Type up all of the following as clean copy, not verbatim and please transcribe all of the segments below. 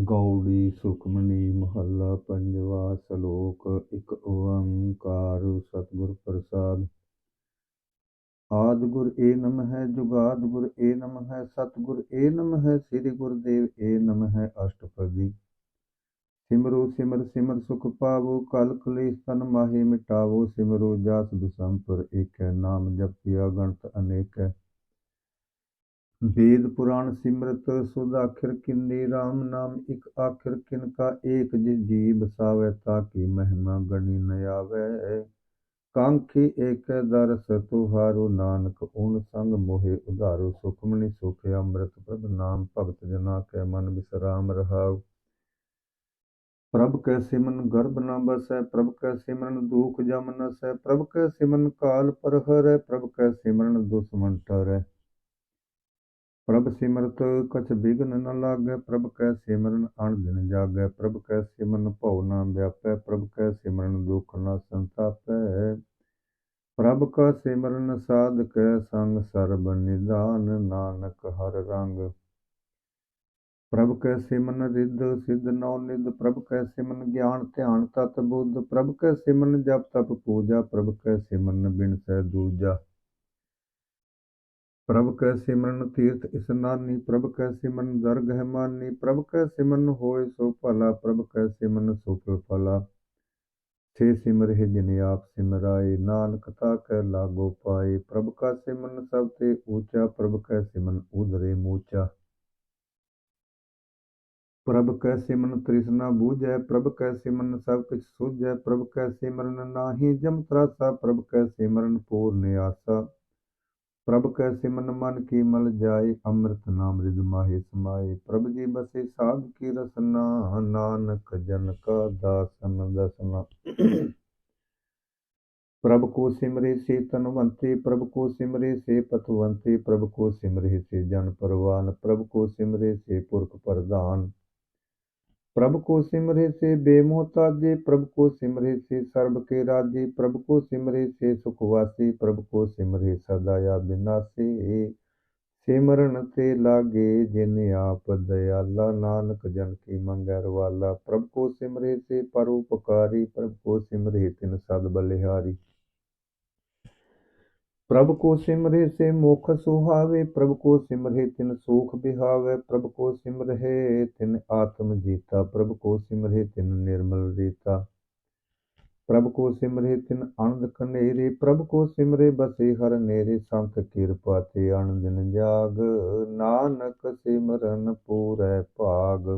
ਗੌੜੀ ਸੁਖਮਨੀ ਮਹੱਲਾ ਪੰਜਵਾ ਸਲੋਕ ਇੱਕ ਓੰਕਾਰ ਸਤਿਗੁਰ ਪ੍ਰਸਾਦ। ਆਦਿ ਗੁਰ ਏ ਨਮ ਹੈ, ਜੁਗਾਦ ਗੁਰ ਏ ਨਮ ਹੈ, ਸਤਿਗੁਰ ਏ ਨਮ ਹੈ, ਸ੍ਰੀ ਗੁਰਦੇਵ ਏ ਨਮ ਹੈ। ਅਸ਼ਟਪਦੀ। ਸਿਮਰੋ ਸਿਮਰ ਸਿਮਰ ਸੁਖ ਪਾਵੋ, ਕਲ ਕਲੇਸ਼ ਤਨ ਮਾਹੇ ਮਿਟਾਵੋ। ਸਿਮਰੋ ਜਾਸ ਬਿਸੰਪੁਰ ਏਕੈ, ਨਾਮ ਜਪਿਆ ਗਣਤ ਅਨੇਕੈ। वेद पुराण सिमरत सुध आखिर किन्नी, राम नाम इक आखिर किनका एक। जिस जी बसावै ताकी महिमा गणी न आवै। कांखी एक दरस तुहारो, नानक उन संग मोहे उधारो। सुखमनि सुख अमृत प्रभ नाम, भगत जना कै मन विश्राम रहाउ। प्रभ कै सिमन गर्भ न बसै, प्रभ कै सिमरन दुख जम नसै। प्रभ कै सिमरन काल पर हरै, प्रभ कै सिमरन दुश्मन टरै। प्रभ सिमरत कछ बिघ्न न लागै, प्रभ कै सिमरन अण दिन जागै। प्रभ कै सिमरन भउ न व्यापै, प्रभ कै सिमरन दुख न संतापै। प्रभ का सिमरन साध कै संग, सर्ब निदान नानक हर रंग। प्रभ कै सिमरन रिद्ध सिद्ध नौ निध, प्रभ कै सिमरन ज्ञान ध्यान तत बुद्ध। प्रभ कै सिमरन जप तप पूजा, प्रभ कै सिमरन बिनसै दूजा। प्रभ कै सिमरन तीर्थ स्नानी, प्रभ कै सिमरन दरगह मानी। प्रभ कै सिमरन होय सो भला, प्रभ कै सिमरन सुख फला। से सिमरहि जिन आप सिमराए, नानक ताकै लागो पाए। प्रभ का सिमरन सब ते ऊंचा, प्रभ कै सिमरन उदरे मूचा। प्रभ कै सिमरन तृष्णा बूझै, प्रभ कै सिमरन सब किछ सूझै। प्रभ कै सिमरन नाहि जम त्रासा, प्रभ कै सिमरन पूर्ण आसा। प्रभ कै सिमरन मन की मल जाए, अमृत नाम रिद माहे समाए। प्रभ जी बसे साध की रसना, नानक जन का दासन दसना। प्रभ को सिमरे से तनवंते, प्रभ को सिमरे से पतवंते। प्रभ को सिमरे से जन परवान, प्रभ को सिमरे से पुरख प्रधान। प्रभ को सिमरे से बेमोहताजे, प्रभ को सिमरे से सर्ब के राजे। प्रभ को सिमरे से सुखवासी, प्रभ को सिमरे सदा अविनाशी। सिमरन ते लागे जिन आप दयाला, नानक जन की मंगै रवाला। प्रभ को सिमरे से परोपकारी, प्रभ को सिमरे तिन सद बलिहारी। प्रभ को सिमरे से मोख सुहावे, प्रभ को सिमरे तिन सुख बिहावे। प्रभ को सिमरे तिन आत्म जीता, प्रभ को सिमरे तिन निर्मल रीता। प्रभ को सिमरे तिन आनंद कनेरे, प्रभ को सिमरे बसे हर नेरे। संत कृपा ते आनंद दिन जाग, नानक सिमरन पूरै भाग।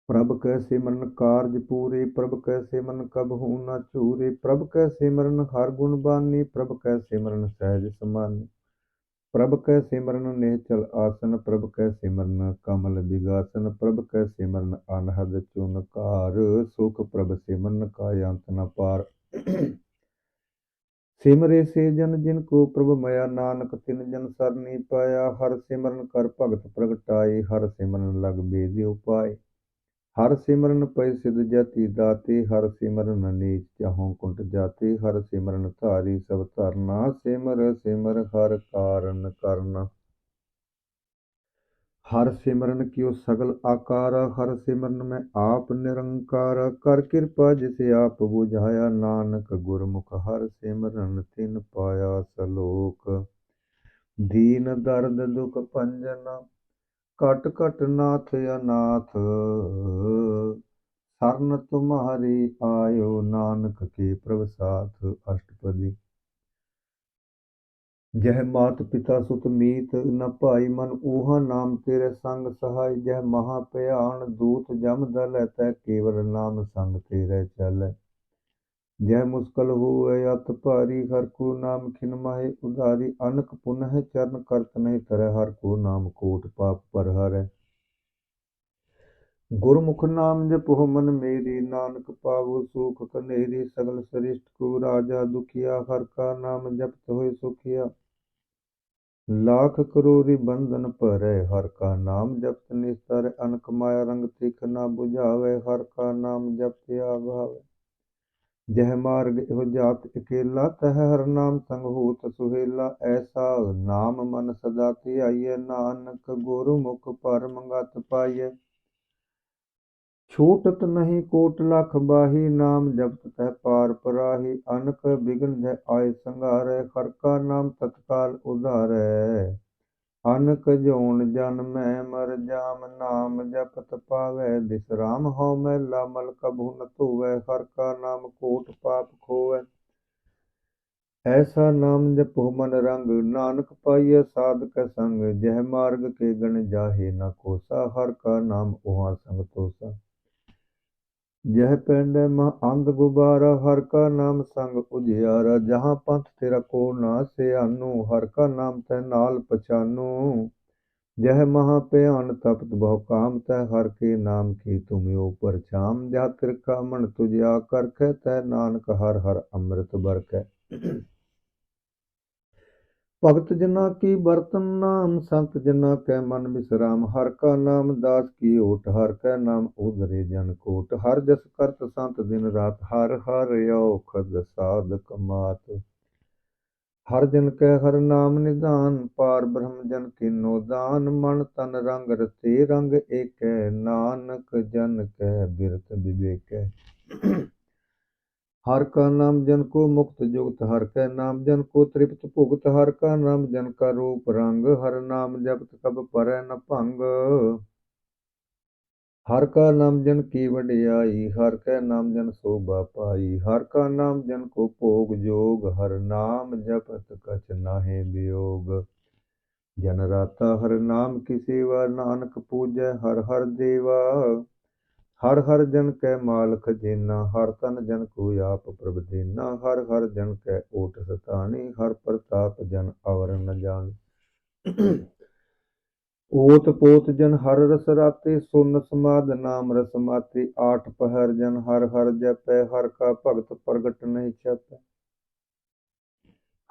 प्रभ कै सिमरन कारज पूरे, प्रभ कै सिमरन कबहु न चूरे। प्रभ कै सिमरन हर गुण बानी, प्रभ कै सिमरन सहज समानी। प्रभ कै सिमरन निश्चल आसन, प्रभ कै सिमरन कमल बिगासन। प्रभ कै सिमरन अनहद चूनकार, सुख प्रभ सिमरन का अंत न पार। सिमरे से जन जिनको प्रभ मया, नानक तिन जन सरनी पाया। हर सिमरन कर भगत प्रगटाए, हर सिमरन लग बेदि उपाय। हर सिमरन पै सिद्ध जति दाते, हर सिमरन नीच चहुँ कुंट जाते। हर सिमरन धारी सब धरना, सिमर सिमर हर कारण करना। हर सिमरन कियो सगल आकारा, हर सिमरन में आप निरंकारा। कर कृपा जिसे आप बुझाया, नानक गुरमुख हर सिमरन तिन पाया सलोक। दीन दर्द दुख भंजना, कट कट नाथ अनाथ। शरण तुम्हारी आयो, नानक के प्रभ साथ। अष्टपदी। जह मात पिता सुत मीत, न भाई मन ऊहा नाम तेरे संग सहाय। जह महा भयान दूत जम दल, तै केवल नाम संग तेरे चल। जय मुश्किल होए अत भारी, हर को नाम खिन माहे उधारी। अनक पुनः चरण करत नहीं तरह, हर को नाम कोट पाप पर हरै। गुरमुख नाम जपो मन मेरी, नानक पावो सुख कनेरी। सगल सृष्टि को राजा दुखिया, हर का नाम जपत होय सुखिया। लाख करोड़ि बंधन परै, हर का नाम जपत निस्तर। अनक माया रंग तिख न बुझावै, हर का नाम जपत आभावै। जह मार्ग एहो जात अकेला, तह हर नाम संग होत सुहेला। ऐसा नाम मन सदा धियाइयै, नानक गुरमुख परम गत पाइयै। छूटत नहीं कोट लख बाही, नाम जपत तह पार पराही। अनक बिघ्न जह आय संघारै, हर का नाम तत्काल उधारै। अनक जोन जन्मै मर जाम, नाम जपत पावै विश्राम। हौ मैला मल कभु न धोवै, हर का नाम कोट पाप खोवै। ऐसा नाम जपो मन रंग, नानक पाइयै साधक संग। जह मार्ग के गण जाहे न कोसा, हर का नाम उहाँ संग तोसा। जह पैंडै मह अंध गुबारा, हर का नाम संग उजियारा। जहाँ पंथ तेरा को ना सियानू, हर का नाम तह नाल पछानू। जह महा भयान तपत बहु काम, तह हर के नाम की तुम ऊपर छाम। जहाँ तिरका मन तुझ करकै, तह नानक हर हर अमृत बरकै। भगत जना की बरतन नाम, संत जना कै मन विश्राम। हर का नाम दास की ओट, हर कै नाम उधरे जन कोट। हर जस करत संत दिन रात, हर हर औखद साधक मात। हर जन कै हर नाम निधान, पार ब्रह्म जन किन्नो दान। मन तन रंग रते रंग एकै, नानक जन कै बिरत विवेकै। हर का नाम जन को मुक्त जुगत, हर कै नाम जन को तृप्त भुगत। हर का नाम जन का रूप रंग, हर नाम जपत कब परै न भंग। हर का नाम जन की वडियाई, हर कै नाम जन शोभा पाई। हर का नाम जन को भोग जोग, हर नाम जपत कछ नाहि वियोग। जन राता हर नाम की सेवा, नानक पूजै हर हर देवा। हर हर जन कै माल खजेना, हर तन जन को आप प्रभ देना। हर हर जन कै ओट सतानी, हर प्रताप जन अवर न जानी। ओत पोत जन हर रस राते, सुन समाद नाम रस माते। आठ पहर जन हर हर जपै, हर का भगत प्रगट नहीं छपै।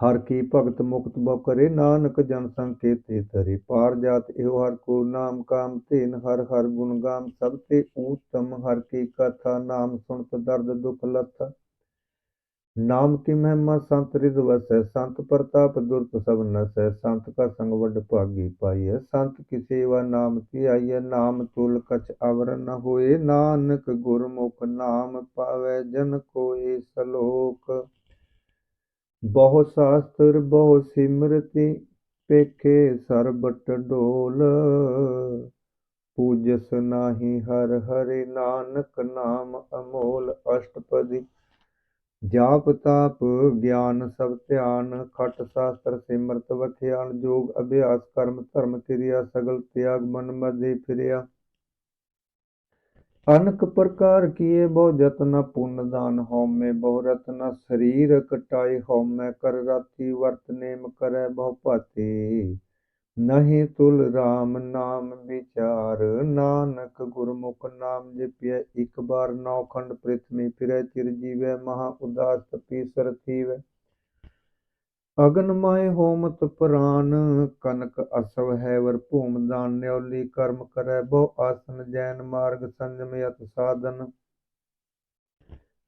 हर की भगत मुक्त बहु करे, नानक जन संकेते तरे। पार जात एहो हर को नाम काम तेन, हर हर गुण गाम सब ते उत्तम। हर की कथा नाम सुनत दर्द दुख लथा। नाम की महिमा संत हृदय वसै, संत प्रताप दुरत सब नसै। संत का संग वड भागी पाइयै, संत की सेवा नाम धियाइयै। नाम तुल कछ अवर न होए, नानक गुरमुख नाम पावै जन कोय सलोक। बहु शास्त्र बहु सिमरति, पेखे सरबट डोल। पूजस नाही हर हरि, नानक नाम अमोल। अष्टपदी जाप ताप ज्ञान सब ध्यान, खट शास्त्र सिमरत बख्यान। जोग अभ्यास कर्म धर्म क्रिया, सगल त्याग मन मधे फिरिया। अनक प्रकार किए बहु जतन, पुण्य दान हौमै बहु रत्न। शरीर कटाई हौमै कर राति, वर्त नेम करै बहु भांति। नहीं तुल राम नाम विचार, नानक गुरमुख नाम जपियै एक बार। नौ खंड पृथ्वी फिरै चिर जीवै, महा उदास तपीसर थीवै। अगन माय होमत प्राण, कनक असव हैवर भूम दान। न्योली कर्म करै बहु आसन, जैन मार्ग संयम यत साधन।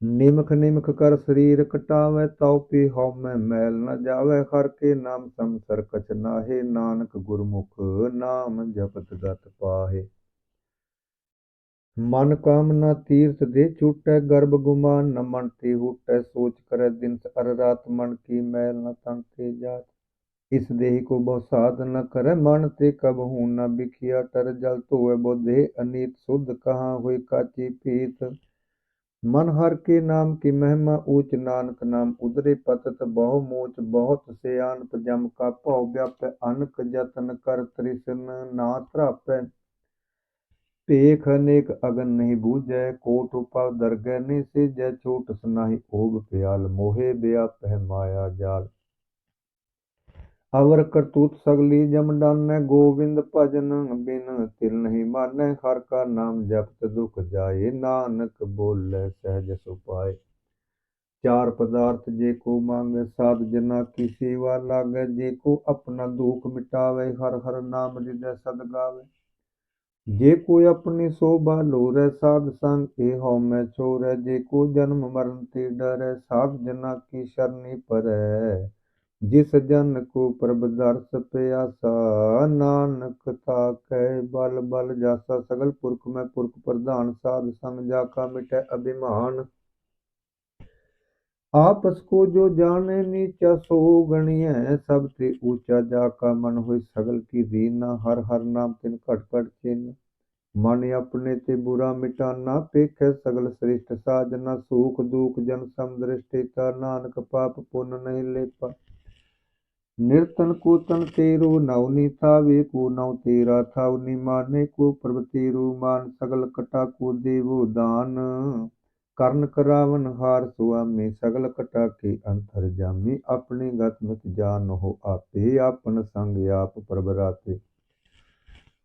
निमख निमख कर शरीर कटावै, तौ पी हौमै मैल न जावै। हर के नाम समसर कछ नाहि, नानक गुरमुख नाम जपत गत पाहे। मन कामना तीर्थ दे छूटै, गर्भ गुमान न मन ते हूटै। सोच करे दिन अर रात, मन की मैल न तन ते जात। इस देहि को बहु साध न करे, मन ते कबहू न बिखिया टर। जल धोवै बहु देह अनीत, शुद्ध कहाँ हुई काची पीत। मन हर के नाम की महिमा ऊच, नानक नाम उदरे पतत बहु मोच। बहुत सयान जम का भौ व्यापै, अनक जतन कर तृष्ण ना त्रापै। पेख अनेक अगन नहीं बूझै, कोट उपा दरगह नहीं सिजै। छोट सुनाही ओग प्याल, मोहे व्यापै माया जाल। अवर करतूत सगली जम डानै, गोविंद भजन बिन तिल नहीं मानै। हर का नाम जपत दुख जाए, नानक बोलै सहज सुपाए। चार पदार्थ जे को मांगे, साध जना की सेवा लागै। जे को अपना दुख मिटावे, हर हर नाम हृदय सद गावे। जे कोई अपनी शोभा लोरै साध संग ए हौ मैं छोरै। जे को जन्म मरण ते डरै साध जना की शरणी परै। जिस जन को प्रभ दर्श प्यासा नानक ताकै बल बल जासा। सगल पुरख में पुरख प्रधान साध संग जाका मिटै अभिमान। आपस को जो जाने नीचा सो गणिय सब ते ऊंचा जाका मन होय सगल की दीना। हर हर नाम तिन घट घट चिन्ह मन अपने ते बुरा मिटाना। पेखै सगल श्रेष्ठ साजना सुख दुख जन समदृष्टिता। नानक पाप पुण्य नहीं लेपा निर्तन को तन तेरो नवनी थावे को नव तेरा थावनी। माने को प्रभ तेरो मान सगल कटा को देवो दान। कर्ण करावन हार सुआमी सगल कटा के अंतर जामी। अपने गत मित जान हो आपे आपन संग आप प्रभ राते।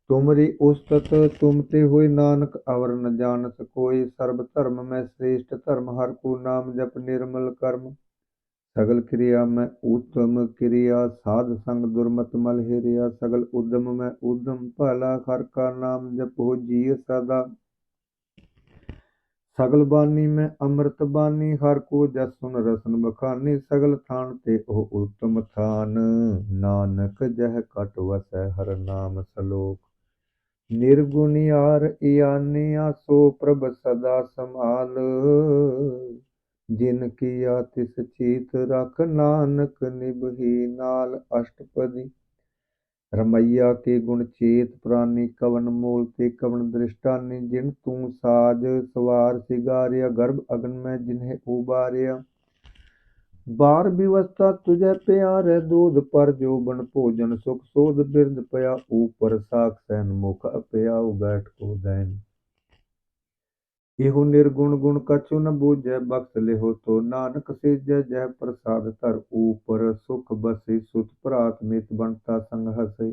तुमरी उस्तत तुम ते हुए नानक अवर न जानत कोई। सर्व धर्म में श्रेष्ठ धर्म हर को नाम जप निर्मल कर्म। सगल क्रिया में उत्तम क्रिया साध संग दुर्मत मल हेरिया। सगल उद्यम में उद्यम भला हर का नाम जपो जिय सदा। सगल बानी में अमृत बानी हर को जस सुन रसन बखानी। सगल थान ते ओ उत्तम थान नानक जह कट वसै हर नाम सलोक। निर्गुणियार इयानिया सो प्रभ सदा समाल। जिन किया तिस चीत रख नानक निभही नाल। अष्टपदी रमैया के गुण चेत प्राणी कवन मूल ते कवन दृष्टानी। जिन तू साज सवार सिगारिया गर्भ अग्न में जिन्हें उबारिया। बार विवस्था तुझे प्यारे दूध पर जोबन भोजन सुख शोध बिरद पया ऊपर साख सैन मुख अपया बैठ को दैन। इहु निर्गुण गुण कछु न बूझै बख्श लेहो तो नानक सिजै। जह प्रसाद धर ऊपर सुख बसे सुत प्रात नित बनता संग हसे।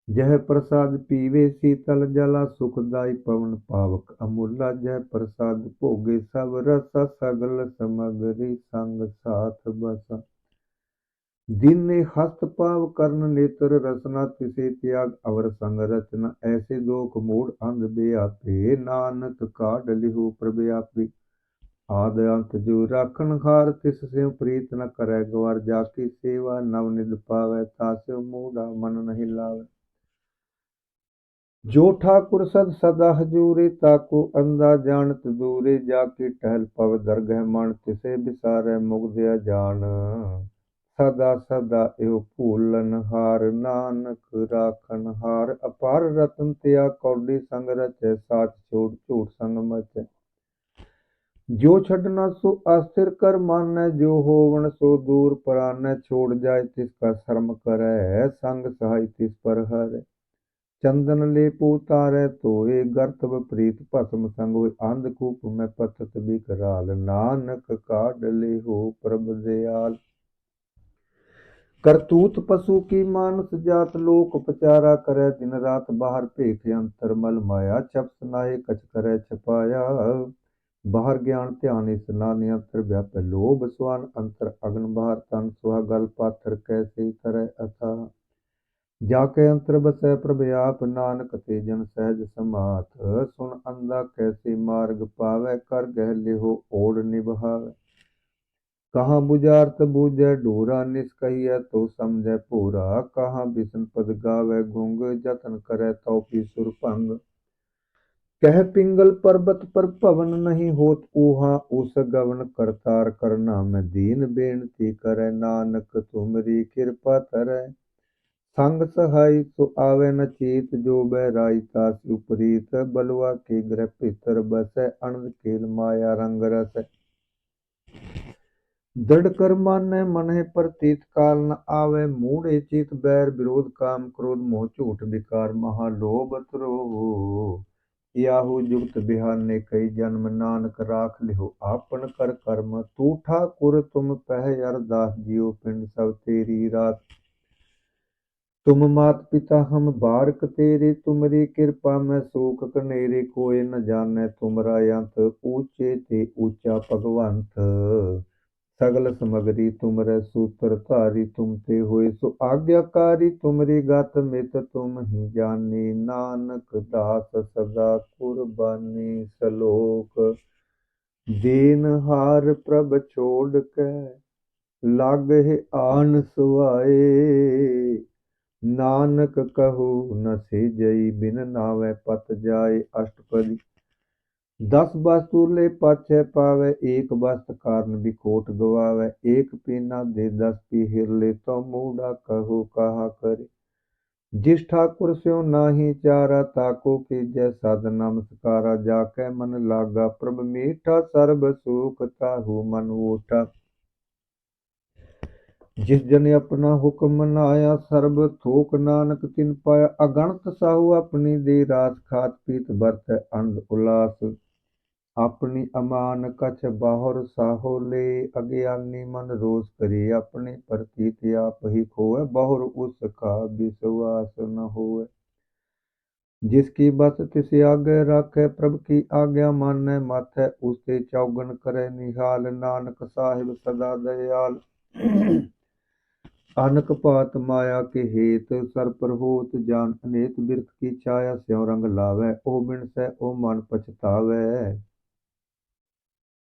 जह प्रसाद पीवे शीतल जला सुखदाई पवन पावक अमूला। जह प्रसाद भोगे सब रसा सगल समगरी संग साथ बसा। दीने हस्त पाव कर्ण नेत्र रसना तिसे त्याग अवर संग रचना। ऐसे दोख मूढ़ अंध बेआपे नानक काढ़ लिहु प्रभयापी। आद अंत जो राखन हार तिस से प्रीत न करे गवार। जाकी सेवा नव निध पावै तासे मूढ़ा मन नहीं लावे। जो ठाकुर सद सदा हजूरे ताको अंधा जानत दूरे। जाके टहल पव दरगह मान तिसे बिसारै मुग्ध जान। सदा सदा एव भूलन हार नानक राखन हार। अपार रतन तिया कौडी संग रचै साच छोड़ झूठ संग मचै। जो छड़ना सो अस्थिर कर मानै जो होवन सो दूर परानै। छोड़ जाय तिसका शर्म करै संग सहाय तिस पर हरै। चंदन लेप उतारै तोय गर्त विपरीत भस्म संग होय। अंधकूप में पतत बिकराल नानक काढ़ लेहो प्रभ दयाल। करतूत पशु की मानस जात लोक उपचारा करे। दिन रात बाहर भेख अंतर मल माया। छप नाहे कछ करे छपाया। बाहर ज्ञान ध्यान स्नान अंतर व्यापै। लोभ स्वान अंतर अग्न बाहर तन सुहा। गल पाथर कैसे तरह अथा। जाके अंतर बसै प्रभ आप नानक ते जन सहज समाथ। सुन अंधा कैसे मार्ग पावै कर गह लेहो ओढ़ निभावै। कहाँ बुझारत बूझै ढूरा निष्कहिया तो समझै पूरा। कहाँ बिसन पद गावै गुंग जतन करे तो पी सुर भंग। कह पिंगल पर्वत पर पवन नहीं होत ऊहा। उस गवन करतार करना में दीन बेनती करे। नानक तुमरी कृपा धरै संग सहाय सो आवे न चेत। जो बैराई तास उपरीत बलुआ के ग्रह भीतर बसै। अनंद खेल माया रंग रसै। दृढ़ कर मानै मन है प्रतीत काल न आवे। मूढ़े चित बैर विरोध काम क्रोध मोह झूठ विकार। महालोभ द्रोह याहू जुगत बिहाने कई जन्म। नानक राख लिहो आपन कर कर्म। तू ठाकुर तुम पह अरदास जियो पिंड सब तेरी रात। तुम मात पिता हम बारक तेरे। तुमरी कृपा में सूख कनेरे। कोई न जाने तुमरा अंत ऊंचे ते ऊंचा भगवंत। सगल समगरी तुमरे सूत्र धारी, तुम ते होए सो आज्ञाकारी, तुमरी गत मित तुम ही जानी, नानक दास सदा कुर्बानी। सलोक दीन हार प्रभ छोड़ के, लागहि आन सुआए, नानक कहू न सिजई, बिन नावै पत जाए। अष्टपदी। 10 वस्तु ले पाछे पावे, एक वस्त कारण बिखोट गवावे, एक पीना दे 10 पी हिर ले, तो मूढ़ा कहो कहा करे। जिस ठाकुर स्यो नाही चारा, ताको कीजै साध नमस्कारा, जाकै मन लागा प्रभ मीठा, सर्ब सुख ताहू मन ऊठा। जिस जन अपना हुक्म मनाया, सर्ब थोक नानक तिन पाया, अगणत साहू अपनी दे रास, खात पीत बरत आनंद उल्लास। अपनी अमान कछ बाहुर साहो ले, अज्ञानी मन रोष करे, अपने प्रतीत आप ही खोए, बहुर उसका विश्वास न होए। जिसकी बस तिस आगे राखे, प्रभु की आज्ञा मानै माथै, उसते चौगन करे निहाल, नानक साहिब सदा दयाल। अनक पात माया के हेत, सर पर होत जान अनेक, बिरख की छाया स्यों रंग लावै, ओ बिन सै ओ मन पछतावै।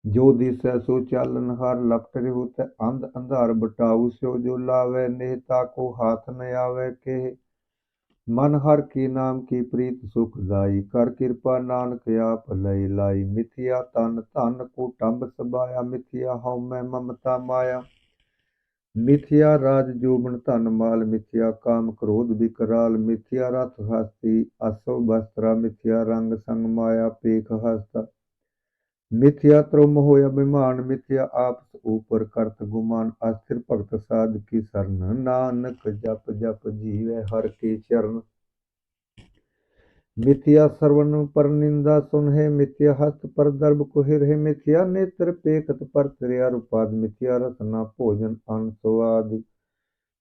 जो दिसै सो चालन हार, लपट रिहुत अंध अंधार बटाऊ, स्यो जो लावै नेता को हाथ न आवे के। मन हर की नाम की प्रीत सुखदाई, कर कृपा नानक आप लई लाई। मिथिया तन धन कुटुंब सबाया, मिथिया हਉ मैं ममता माया। मिथिया राज जोबन धन माल, मिथिया काम क्रोध विकराल, मिथिया रथ हस्ती असो वस्त्रा, मिथिया रंग संग माया पेख हस्ता। मिथ्या त्रुम हो अभिमान, मिथ्या आपस ऊपर करत गुमान, अस्थिर भगत साध की शरण, नानक जप जप जीवै हर के चरण। मिथ्या श्रवण पर निंदा सुन है, मिथ्या हस्त पर दर्भ कुहिर है, मिथ्या नेत्र पेखत पर त्रिया रूपाद, मिथ्या रसना भोजन अन्न स्वाद।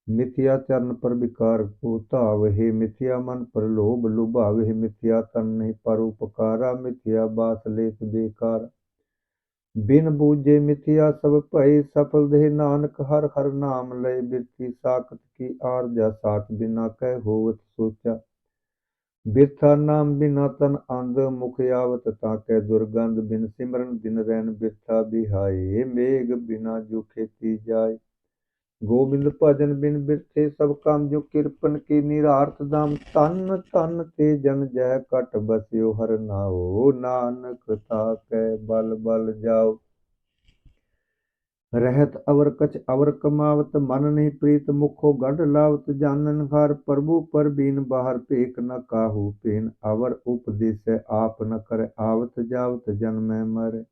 मिथ्या चरण पर विकार को धाव है, मिथ्या मन पर लोभ लुभाव है, मिथ्या तन नहीं पर उपकारा, मिथ्या बास लेत बेकार। बिन बूझे मिथ्या सब भय, सफल देह नानक हर हर नाम लय, बिरथी साखत की आरजा, साथ बिना कह होवत सोचा। बिरथा नाम बिना तन अंध, मुख आवत ताकै दुर्गंध, बिन सिमरन दिन रैन बिरथा बिहाए, मेघ बिना जो खेती जाए। गोविंद भजन बिन बिरथे सब काम, जो किरपन की निरार्थ दाम, तन तन ते जन जय कट बस्यो हर नाओ, नानक ताकै बल बल जाओ। रहत अवर कछ अवर कमावत, मन नहीं प्रीत मुखो गढ़ लावत, जानन हार प्रभु पर बीन बाहर, पेख न काहू पेन अवर उपदेश, आप न कर आवत जावत जन्मै मर।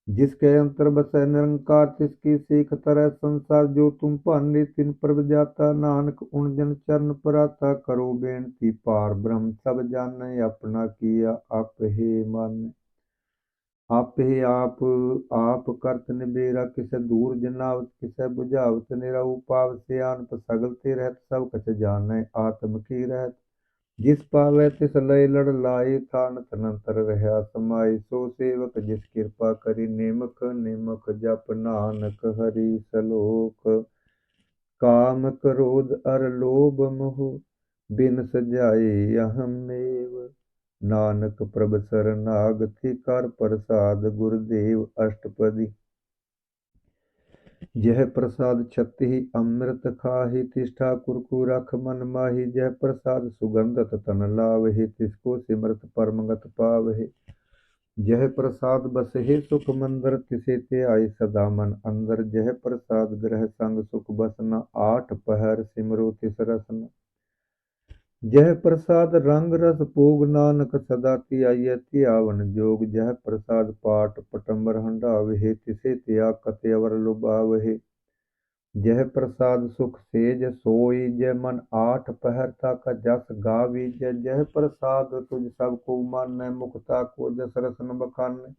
जिसके अंतर बसै निरंकार, तिसकी सीख तरह संसार, जो तुम भाने तिन प्रभ जाता, नानक उन जन चरण पराता, करो बेनती पार ब्रह्म सब जानै, अपना किया आप हे मानै। आपे आप करत निबेरा, किसै दूर जनावत किसै बुझावत, निरहु पाव सियानप सगल ते रहत, सब कछ जानै आत्म की रहत। जिस पावै तिस लय लड़ लाए, थानत नंतर रहा समाई, सो सेवक जिस कृपा करी, निमक निमक जप नानक हरि। सलोक काम क्रोध अर लोभ मोह, बिन सजाए अहमेव, नानक प्रभ शरणागति, कर प्रसाद गुरुदेव। अष्टपदी। जह प्रसाद छति अमृत खाहि, तिस ठाकुर को रख मन माहि, जह प्रसाद सुगंधत तन लावहि, तिसको सिमरत परमगत पावहि। जह प्रसाद बसहि सुख मंदर, तिसे ते आई सदा मन अंदर, जह प्रसाद ग्रह संग सुख बसना, आठ पहर सिमरो तिस रसना। जह प्रसाद रंग रस भोग, नानक सदा धियाइयै धियावन जोग, जह प्रसाद पाठ पटम्बर हंडावहे, तिसे तिया कत अवर लुभावहे। जह प्रसाद सुख सेज सोई, जय मन आठ पहर ताका जस गावी, जय प्रसाद तुझ सब को मानै, मुक्ता को जस रसन बखानै।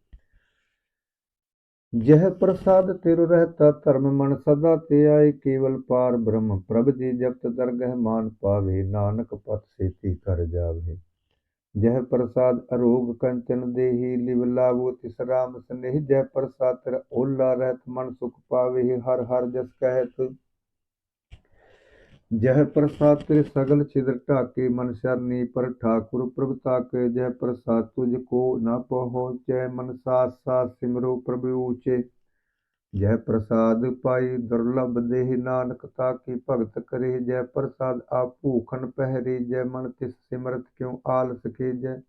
जह प्रसाद तिरु रहता धर्म, मन सदा ते आए केवल पार ब्रह्म, प्रभ जी जपत दरगह मान पावे, नानक पथ सेती कर जावे। जह प्रसाद अरोग कंचन देहि लिव लावो तिस राम स्नेह। जह प्रसाद तेरा ओला रहत मन सुख पावे हर हर जस कहत। जह प्रसाद तेरे सगल छिद्र ढाके मन शरणी पर ठाकुर प्रभु ताके। जह प्रसाद तुझको न पहुँचै मन सास सास सिमरो प्रभु ऊचे। जह प्रसाद पाई दुर्लभ देह नानक ताकी भगत करे। जय प्रसाद आप भूखन पहरे जय मन तिस सिमरत क्यों आलस के। जय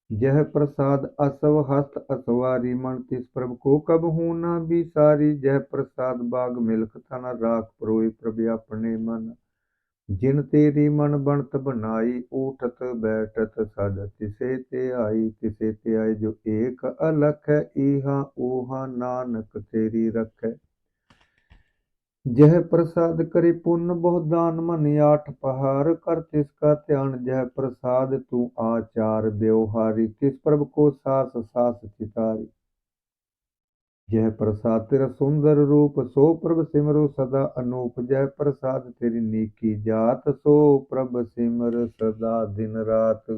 जह प्रसाद असव हस्त असवारी मन तिस प्रभु को कब हूँ न बिसारी। जय प्रसाद बाग मिल्क थन राख परोए प्रभु अपने मन। जिन तेरी मन बनत बनाई उठत बैठत सद तिसे ते आई। तिसे ते आई जो एक अलख है इहा ऊहा नानक तेरी रख है। जह प्रसाद करे पुण्य बहु दान मन आठ पहार कर तिसका ध्यान। जह प्रसाद तू आचार व्यवहारी तिस प्रभु को सास सास चितारी। जय प्रसाद तेरा सुंदर रूप सो प्रभु सिमरो सदा अनूप। जय प्रसाद तेरी नीकी जात सो प्रभु सिमर सदा दिन रात।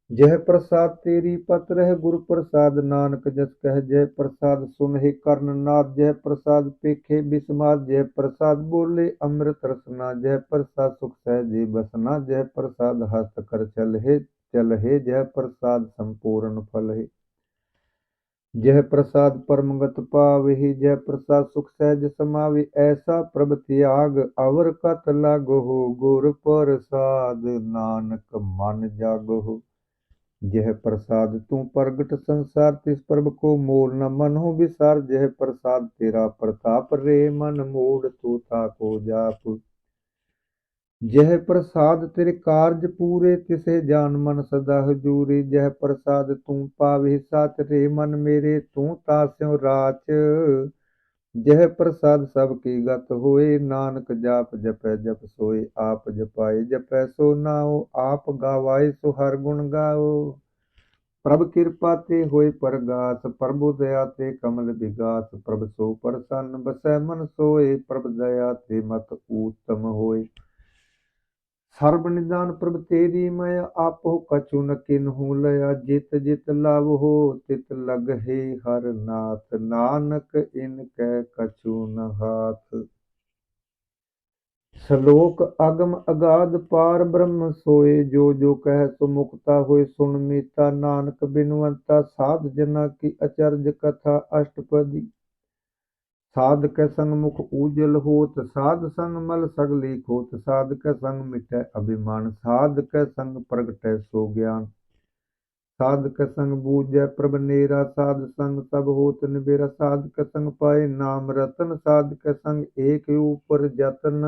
जय प्रसाद तेरी पत रह गुरु प्रसाद नानक जस कह। जय प्रसाद सुन हे कर्ण नाथ जय प्रसाद पेखे बिस्माद। जय प्रसाद बोले अमृत रसना जय प्रसाद सुख सहजे बसना। जय प्रसाद हस्त कर चल हे जय प्रसाद संपूर्ण फल हे। जय प्रसाद परमगत पावहि जय प्रसाद सुख सहज समावि। ऐसा प्रभ त्याग अवर कत लागो गुर प्रसाद नानक मन जागो। जय प्रसाद तू प्रगट संसार तिस प्रभ को मोल न मनहु विसार। जय प्रसाद तेरा प्रताप रे मन मोड़ तू ताको जाप। जय प्रसाद तेरे कार्य पूरे तिसे जान मन सदा हजूरी। जय प्रसाद तू पावे साच रे मन मेरे तू तास्यों राच। जय प्रसाद सबकी गत होए नानक जाप जपै जप सोए। आप जपाए जपै सो नाओ आप गावाए सो हर गुण गाओ। प्रभ कृपा ते होए परगास प्रभु दया ते कमल विगास। प्रभ सो प्रसन्न बसै मन सोए प्रभ दया ते मत उत्तम होए। सर्व निदान प्रभ तेरी मय आपो कछु न किन्हु लया। जित जित लाभ हो तित लग हे हर नाथ नानक इनकै कछु न हाथ। श्लोक अगम अगाध पार ब्रह्म सोए जो जो कह सो मुक्ता होए। सुन मीता नानक बिनवंता साध जना की अचरज कथा अष्टपदी। साध के संग मुख उजल होत साध संग मल सगली खोत। साध के संग मिटै अभिमान साध के संग प्रगटै सो ज्ञान। साध के संग बूझै प्रभ नेरा साध संग सब होत निबेरा। साध के संग पाए नाम रतन साध के संग एक ऊपर जतन।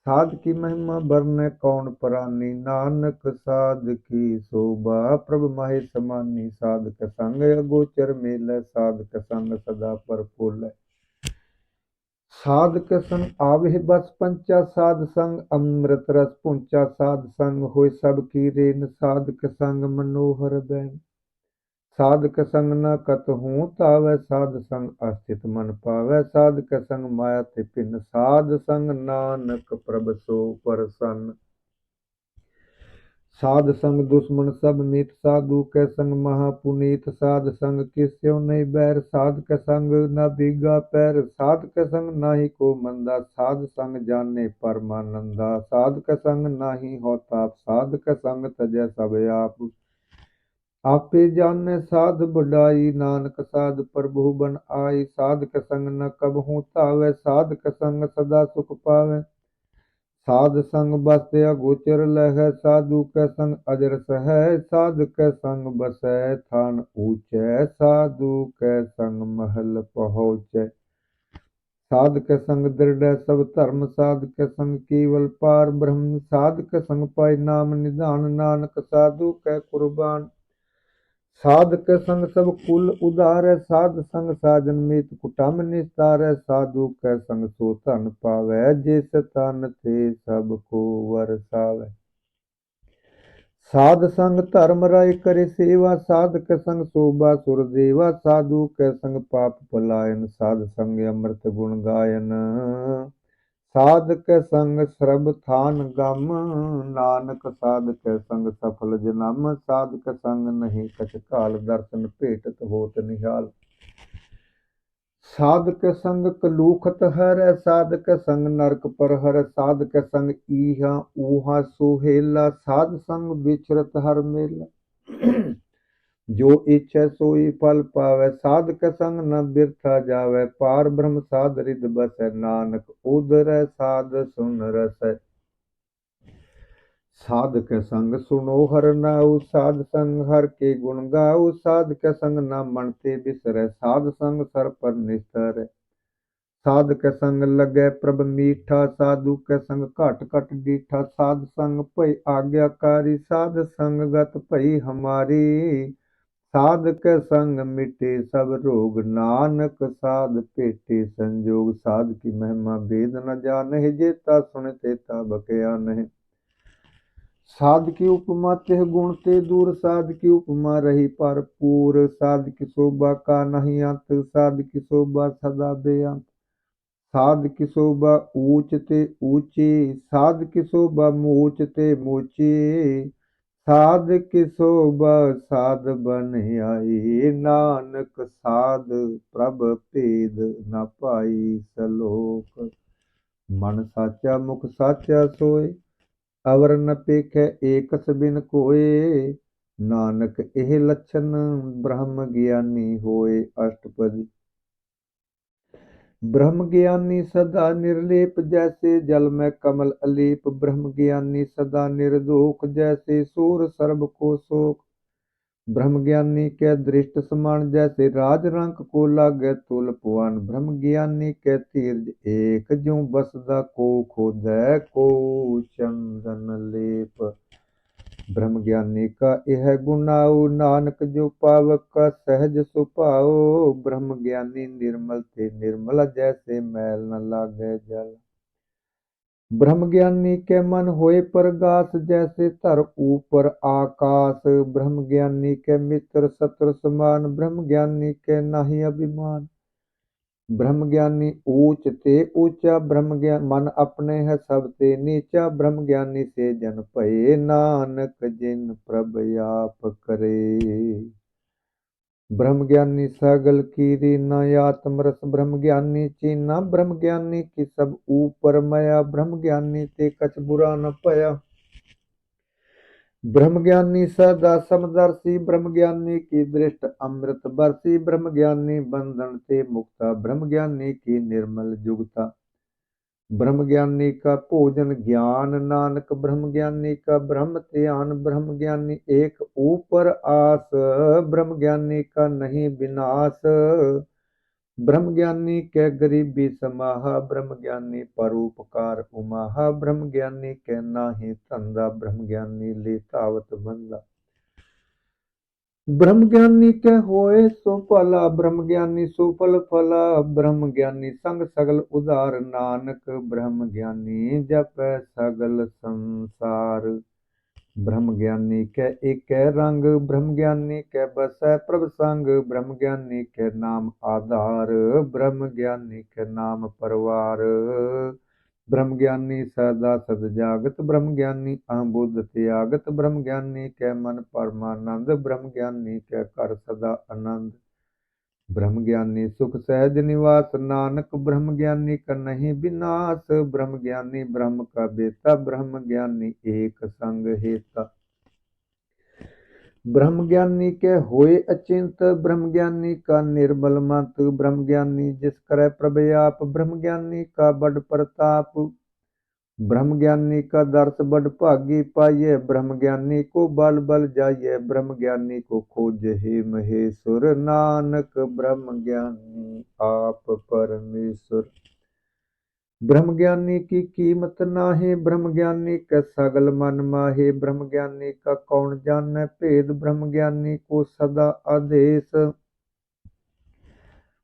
साध की महिमा बरनै कौन परानी नानक साध की शोभा प्रभ माहे समानी। साध के संग अगोचर मेलै साध के संग सदा परफुल्लै। साध के संग आवे बस पंचा साध संग अमृत रस पुंचा। साध संग होय सब की रेन साध के संग मनोहर बैन। साध के संग न कतहूँ तावै साध संग अस्थित मन पावै। साध के संग माया ते पिन साध संग नानक प्रभ सो प्रसन्न। साध संग दुश्मन सब मीत साधु के संग महापुनीत। साध संग किस्यो नहीं बैर साध के संग न बिगा पैर। साध के संग नाही को मंदा साध संग जाने परमानंदा। साध के संग नाही हो ताप साध के संग तजै सब आप। आपे जाने साध बढ़ाई नानक साध प्रभु बन आई। साध के संग न कबहूँ तावै साध के संग सदा सुख पावै। साध संग बसै अगोचर लहै साधु के संग अजर सहै। साध के संग बसै थान ऊंचै साधु के संग महल पहुँचै। साध के संग दृढ़ सब धर्म साध के संग केवल पार ब्रह्म। साध के संग पाए नाम निधान नानक साधु के कुर्बान। साध के संग सब कुल उदारै साध संग साजन मीत कुटुम्ब निस्तारै। साधु के संग सो धन पावै जिस तन थे सबको वरसावै। साध संग धर्म राय करे सेवा साध के संग शोभा सुर देवा। साधु के संग पाप पलायन साध संग अमृत गुण गायन। साधक संग श्रब थान गम, नानक साधक संग सफल जन्म। साधक संग नहीं कछ काल, दर्शन भेटत होत निहाल। साधक संग कलूखत हर, साधक संग नरक पर हर। साधक संग ईहा ऊहा सुहेला, साध संग विचरत हर मेला। जो इच्छा सोई फल पावै, साधक संग न बिरथा जावै। पार ब्रह्म साध रिद बसै, नानक उदरै साध सुन रसै। साधक संग सुनो हर नाऊ, साध संग हर के गुण गाऊ। साधक संग न मन ते बिसरै, साध संग सर पर निस्तर। साधक संग लगे प्रभ मीठा, साधु के संग घट घट डीठा। साध संग भई आज्ञाकारी, साध संग गत भई हमारी। साध के संग मिटे सब रोग, नानक साध भेटे संजोग। साध की महिमा वेद न जानहि, जेता सुन तेता बकया नहीं। साध की उपमा तेह गुण ते दूर, साध की उपमा रही भरपूर। साध की शोभा का नहीं अंत, साध की शोभा सदा बेअंत। साध की शोभा ऊंच ते ऊंची, साध की शोभा मूच ते मूची। साध की शोभा साध बन आई, नानक साध प्रभ भेद न पाई। सलोक मन साचा मुख साचा सोए, अवर न पेखै एकस बिन कोय। नानक एह लक्षण ब्रह्म ज्ञानी होए। अष्टपदी। ब्रह्म ज्ञानी सदा निर्लेप, जैसे जल में कमल अलेप। ब्रह्म ज्ञानी सदा निर्दोष, जैसे सूर सर्ब को शोक। ब्रह्म ज्ञानी के दृष्ट समान, जैसे राज रंक को लागे तुल पुआन। ब्रह्म ज्ञानी के तीर्थ एक, ज्यों बसदा को खोदै को चंदन लेप। ब्रह्म ज्ञानी का यह गुनाऊ, नानक जो पावक का सहज सुपाओ। ब्रह्म ज्ञानी निर्मल ते निर्मल, जैसे मैल न लागे जल। ब्रह्म ज्ञानी के मन होए प्रगास, जैसे धर ऊपर आकाश। ब्रह्म ज्ञानी के मित्र शत्रु समान, ब्रह्म ज्ञानी के नाही अभिमान। ब्रह्म ज्ञानी ऊंच ते ऊंचा, ब्रह्म ज्ञान मन अपने है सब ते नीचा। ब्रह्म ज्ञानी से जन भये, नानक जिन प्रभ आप करे। ब्रह्म ज्ञानी सगल कीरी न आत्मरस, ब्रह्म ज्ञानी चीना। ब्रह्म ज्ञानी की सब ऊपर मया, ब्रह्म ज्ञानी ते कछ बुरा न पया। ब्रह्म ज्ञानी सदा समदर्शी, ब्रह्म ज्ञानी की दृष्ट अमृत बरसी। ब्रह्म ज्ञानी बंधन ते मुक्ता, ब्रह्म ज्ञानी की निर्मल जुगता। ब्रह्म ज्ञानी का भोजन ज्ञान, नानक ब्रह्म ज्ञानी का ब्रह्म ध्यान। ब्रह्म ज्ञानी एक ऊपर आस, ब्रह्म ज्ञानी का नहीं विनाश। ब्रह्म ज्ञानी के गरीबी समाहा, ब्रह्म ज्ञानी परोपकार उमाहा। ब्रह्म ज्ञानी के नाही धंधा, ब्रह्म ज्ञानी ले तावत बंदा। ब्रह्म ज्ञानी के होए सो भला, ब्रह्म ज्ञानी सुफल फला। ब्रह्म ज्ञानी संग सगल उदार, नानक ब्रह्म ज्ञानी जपै सगल संसार। ब्रह्म ज्ञानी के एक रंग, ब्रह्म ज्ञानी के बसै प्रभ संग। ब्रह्म ज्ञानी के नाम आधार, ब्रह्म ज्ञानी के नाम परवार। ब्रह्म ज्ञानी सदा सद जागत, ब्रह्म ज्ञानी अहबुद्ध त्यागत। ब्रह्म ज्ञानी के मन परमानंद, ब्रह्म ज्ञानी के कर सदा आनंद। ब्रह्म ज्ञानी सुख सहज निवास, नानक ब्रह्म ज्ञानी का नहीं विनाश। ब्रह्म ज्ञानी ब्रह्म का बेटा, ब्रह्म ज्ञानी एक संग हेता। ब्रह्म ज्ञानी के होए अचिंत, ब्रह्म ज्ञानी का निर्मल मत। ब्रह्म ज्ञानी जिस करे प्रभ आप, ब्रह्म ज्ञानी का बड़ प्रताप। ब्रह्म ज्ञानी का दर्श बड़ भागी पाइये, ब्रह्म ज्ञानी को बल बल जाइए। ब्रह्म ज्ञानी को खोज हे महेश्वर, नानक ब्रह्म ज्ञानी आप परमेश्वर। ब्रह्म ज्ञानी की कीमत नाहे, ब्रह्म ज्ञानी का सगल मन माहे। ब्रह्म ज्ञानी का कौन जाने भेद, ब्रह्म ज्ञानी को सदा आदेश।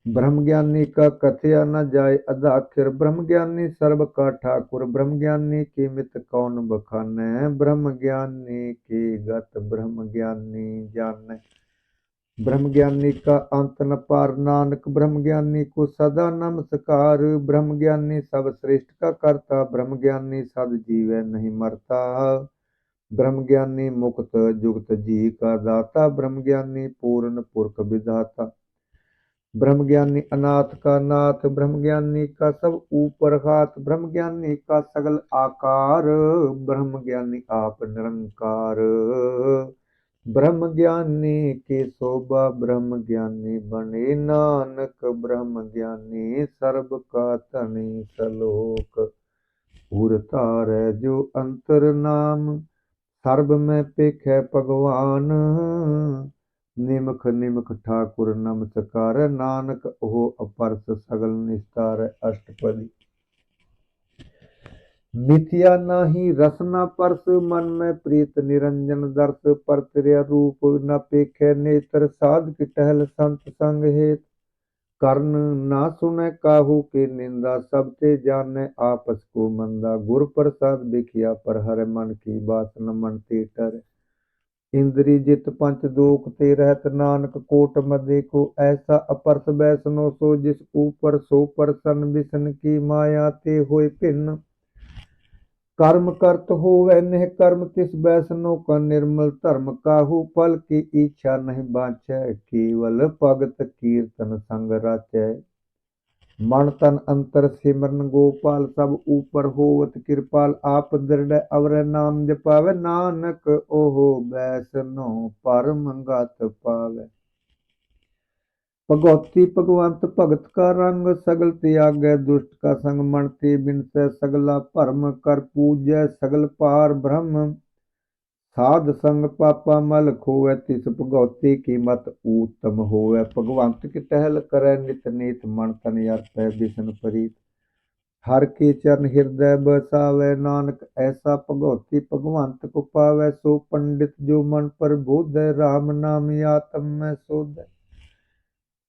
ब्रह्म ज्ञानी का कथया न जाय अदाखिर, ब्रह्म ज्ञानी सर्व का ठाकुर। ब्रह्म ज्ञानी की मित कौन बखाने, ब्रह्म ज्ञानी की गत ब्रह्म ज्ञानी जाने। ब्रह्म ज्ञानी का अंत न पार, नानक ब्रह्म ज्ञानी को सदा नमस्कार। ब्रह्म ज्ञानी सब श्रेष्ठ का करता, ब्रह्म ज्ञानी सद जीवै नहीं मरता। ब्रह्म ज्ञानी मुक्त जुगत जी का दाता, ब्रह्म ज्ञानी पूर्ण पुरख विधाता। ब्रह्म ज्ञानी अनाथ का नाथ, ब्रह्म ज्ञानी का सब ऊपर हाथ। ब्रह्म ज्ञानी का सगल आकार, ब्रह्म ज्ञानी आप निरंकार। ब्रह्म ज्ञानी की शोभा, ब्रह्म ज्ञानी बने नानक। ब्रह्म ज्ञानी सर्ब का तनि सलोक। उरता रै जो अंतर नाम, सर्ब में पेखै भगवान। निमख निमख ठाकुर नमस्कार, नानक हो अपरस सगल निस्तार। अष्टपदी। मिथिया नाही रसना परस, मन में प्रीत निरंजन दर्श। परतर्य रूप न पेखै नेत्र, साध की टहल संत संग हेत। कर्ण ना सुनै काहू की निंदा, सब ते जाने आपस को मंदा। गुर प्रसाद बिखिया पर हर, मन की बात न मन ते टरै। इंद्री जित पंच दोख ते रहत, नानक कोट मदे को ऐसा। अपरस बैसनो सो जिस ऊपर, सो परसन बिसन की माया ते होय भिन्न। कर्म करत होवै नेह कर्म, तिस बैसनो का निर्मल धर्म। काहू फल की इच्छा नहीं बाँचै, केवल भगत कीर्तन संग राचै। मन तन अंतर सिमरन गोपाल, सब ऊपर होवत कृपाल। आप दृढ़ अवर नाम जपावै, नानक ओहो बैसनो परम गत पावै। भगवती भगवंत भगत का रंग, सगल त्यागै दुष्ट का संग। मन ते बिनसै सगला भरम, कर पूजै सगल पार ब्रह्म। साध संग पापा मल खोवै, तिस भगवती की मत उत्तम होवै। भगवंत की टहल करै नित नीत, मन तन अर्पै बिसन प्रीत। हर के चरण हृदय बसावै, नानक ऐसा भगवती भगवंत को पावै। सो पंडित जो मन पर बोधै, राम नाम आत्म में सोधै।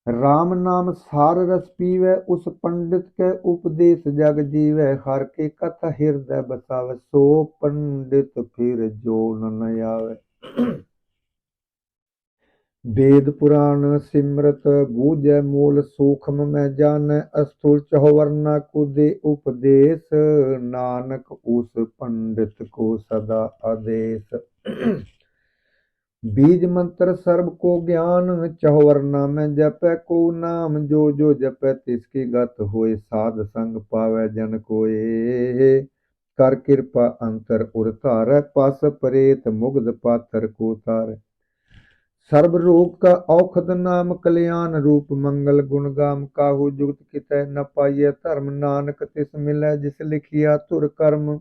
राम नाम सार रस पीवै, उस पंडित के उपदेश जग जीवै। हर के कथा हृदय बसावै, सो पंडित फिर जो न आवे। वेद पुराण सिमरत बूझै मूल, सूक्ष्म में जानੈ स्थूल। चहुवर्ना को दे उपदेश, नानक उस पंडित को सदा आदेश। बीज मंत्र सर्ब को ज्ञान, चहुवर्ना में जपै को नाम। जो जो जपै तिसकी गत होय, साध संग पावै जन कोय। कर कृपा अंतर उर धारै, पस परेत मुग्ध पातर को तारै। सर्ब रोग का औखद नाम, कल्याण रूप मंगल गुण गाम। काहू जुगत कितै न पाइय धर्म, नानक तिस मिलै जिस लिखिया तुर कर्म।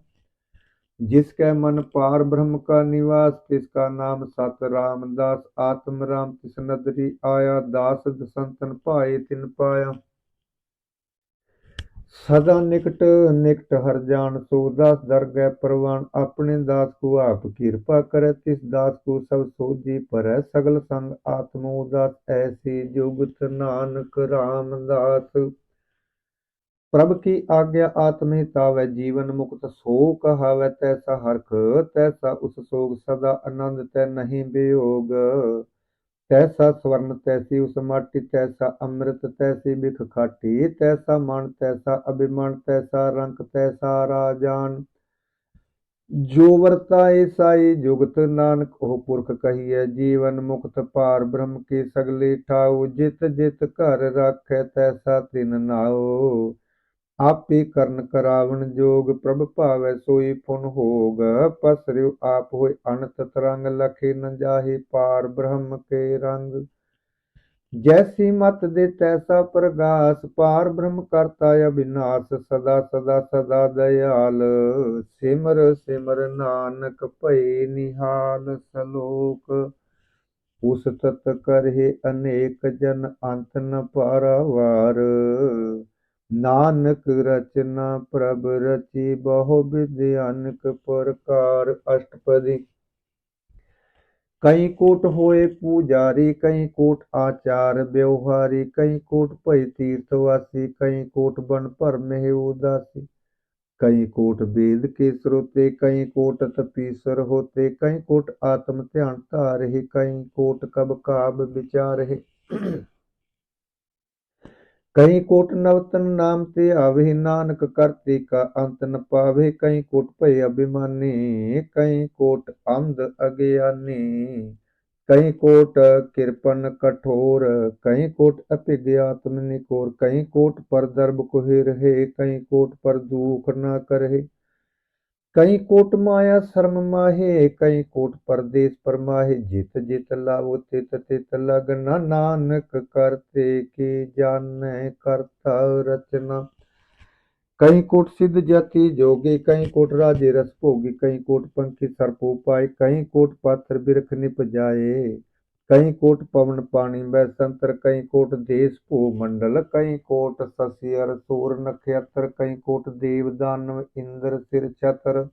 जिसके मन पार ब्रह्म का निवास, तिसका नाम सत रामदास। आत्म राम तिस नदरी आया, दास संतन पाए तिन पाया। सदा निकट निकट हर जान, सो दास दरगह परवान। अपने दास को आप कृपा करे, तिस दास को सब सोझी परै। सगल संग आत्म उदास, ऐसी जुगत नानक रामदास। प्रभ की आज्ञा आत्महितावै, जीवन मुक्त सो कहावै। तैसा हरख तैसा उस सोग, सदा आनंद तै नहीं वियोग। तैसा स्वर्ण तैसी उस माटी, तैसा अमृत तैसी बिख खाटी। तैसा मान तैसा अभिमान, तैसा रंक तैसा राजान। जो वर्ताए साई जुगत, नानक ओह पुरख कहिए। जीवन मुक्त पार ब्रह्म की सगली ठाऊ। जित जित घर राखै तैसा तिन नाऊ। आपे करन करावण जोग, प्रभ पावै सोई पुन होग। पसरिउ आप होय अनंत तरंग, लखे न जाहि पार ब्रह्म के रंग। जैसी मत दे तैसा प्रगास, पार ब्रह्म करता अविनाश। सदा सदा सदा दयाल, सिमर सिमर नानक भई निहाल। सलोक। उस तत करहि अनेक जन, अंत न पारावार। नानक रचना प्रभ रची, बहु विधि अनेक प्रकार। अष्टपदी। कई कोट होए पूजारी, कई कोट आचार व्यवहारी। कई कोट पै तीर्थवासी, कई कोट बन पर में उदासी। कई कोट वेद के श्रोते, कई कोट तपीसर होते, कई कोट आत्म ध्यान धारहे, कई कोट कब काब विचारहे। कई कोट नवतन नाम ते आवे, नानक करते का अंत न पावे। कई कोट भय अभिमानी, कई कोट अंध अज्ञानी, कई कोट कृपन कठोर, कई कोट अपिद्यात्म निकोर, कई कोट पर दर्भ कोहि रहे, कई कोट पर दुख न करहे। कई कोट माया शर्म माहे, कई कोट परदेस परमाहे। जित जित लावो तित तित लगना, नानक करते की जानै करता रचना। कई कोट सिद्ध जाति जोगे, कई कोट राजे रस भोगी, कई कोट पंखी सर्प उपाय, कई कोट पाथर बिरख निप जाए, कई कोट पवन पानी बै संतर, कई कोट देश भू मंडल, कई कोट शशि अर सूर नक्षत्र, कई कोट देव दानव इंद्र सिर छतर।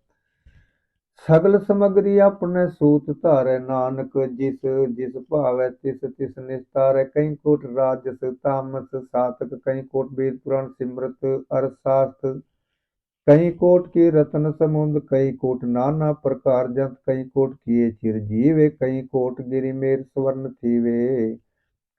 सगल समग्री अपने सूत धारै, नानक जिस जिस भावै तिस तिस निस्तारै। कई कोट राजस तामस सातक, कई कोट वेद पुराण सिमरत अर शास्त्र, कई कोट के रतन समुंद, कई कोट नाना प्रकार जंत, कई कोट किए चिरजीवे, कई कोट गिरि मेर स्वर्ण थीवे,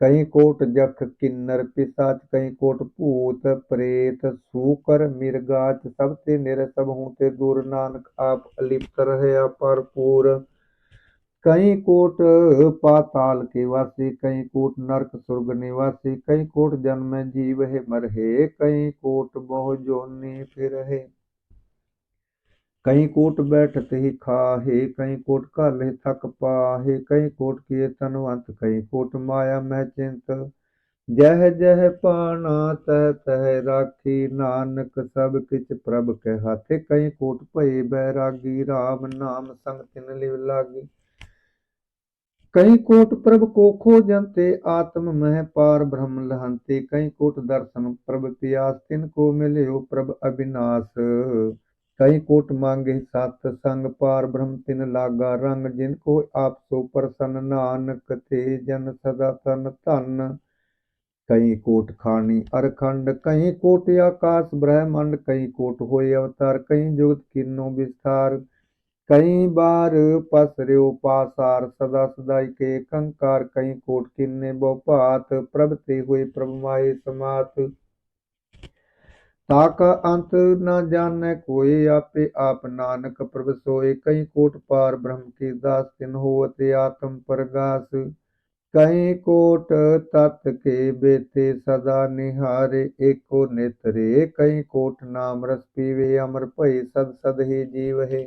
कई कोट जख किन्नर पिशाच, कई कोट भूत प्रेत सूकर मिर्गाच। सब ते निर सब हूँ ते दूर, नानक आप अलिप्त रहे अपारपूर। कई कोट पाताल के वासी, कई कोट नरक सुर्ग निवासी, कई कोट जन्म जीव है मरहे, कई कोट बहु जोनि फिर है। कई कोट बैठत ही खाहे, कई कोट काले थक पाहे, कई कोट किए तनवंत, कई कोट माया मह चिंत। जह जह पाना तह तह राखी, नानक सब किछ प्रभ के हाथे। कई कोट भय बैरागी, राम नाम संग तिन लिव लागी। कई कोट प्रभ को खोजन्ते, आत्म मह पार ब्रह्म लहन्ते। कई कोट दर्शन प्रभ पियास, तिनको मिल्यो प्रभ अविनाश। कई कोट मांगे सत संग, पार ब्रह्म तिन लागा रंग। जिनको आप सो प्रसन्न, नानक ते जन सदा तन धन। कई कोट खानी अरखंड, कई कोट आकाश ब्रह्मांड, कई कोट होय अवतार, कई जुगत कीनो विस्तार। कई बार पसर्यो पासार, सदा सदाई के कंकार। कई कोट किन्ने बहुपात, प्रभ ते हुए प्रभ माहे समात। ताका अंत न जानै कोय, आपे आप नानक प्रभ सोय। कई कोट पार ब्रह्म के दास, तिन होवत आत्म प्रगास। कई कोट तत् के बेते, सदा निहारे एको नेत्रे। कई कोट नाम रस पीवे, अमर भय सद सद ही जीव है।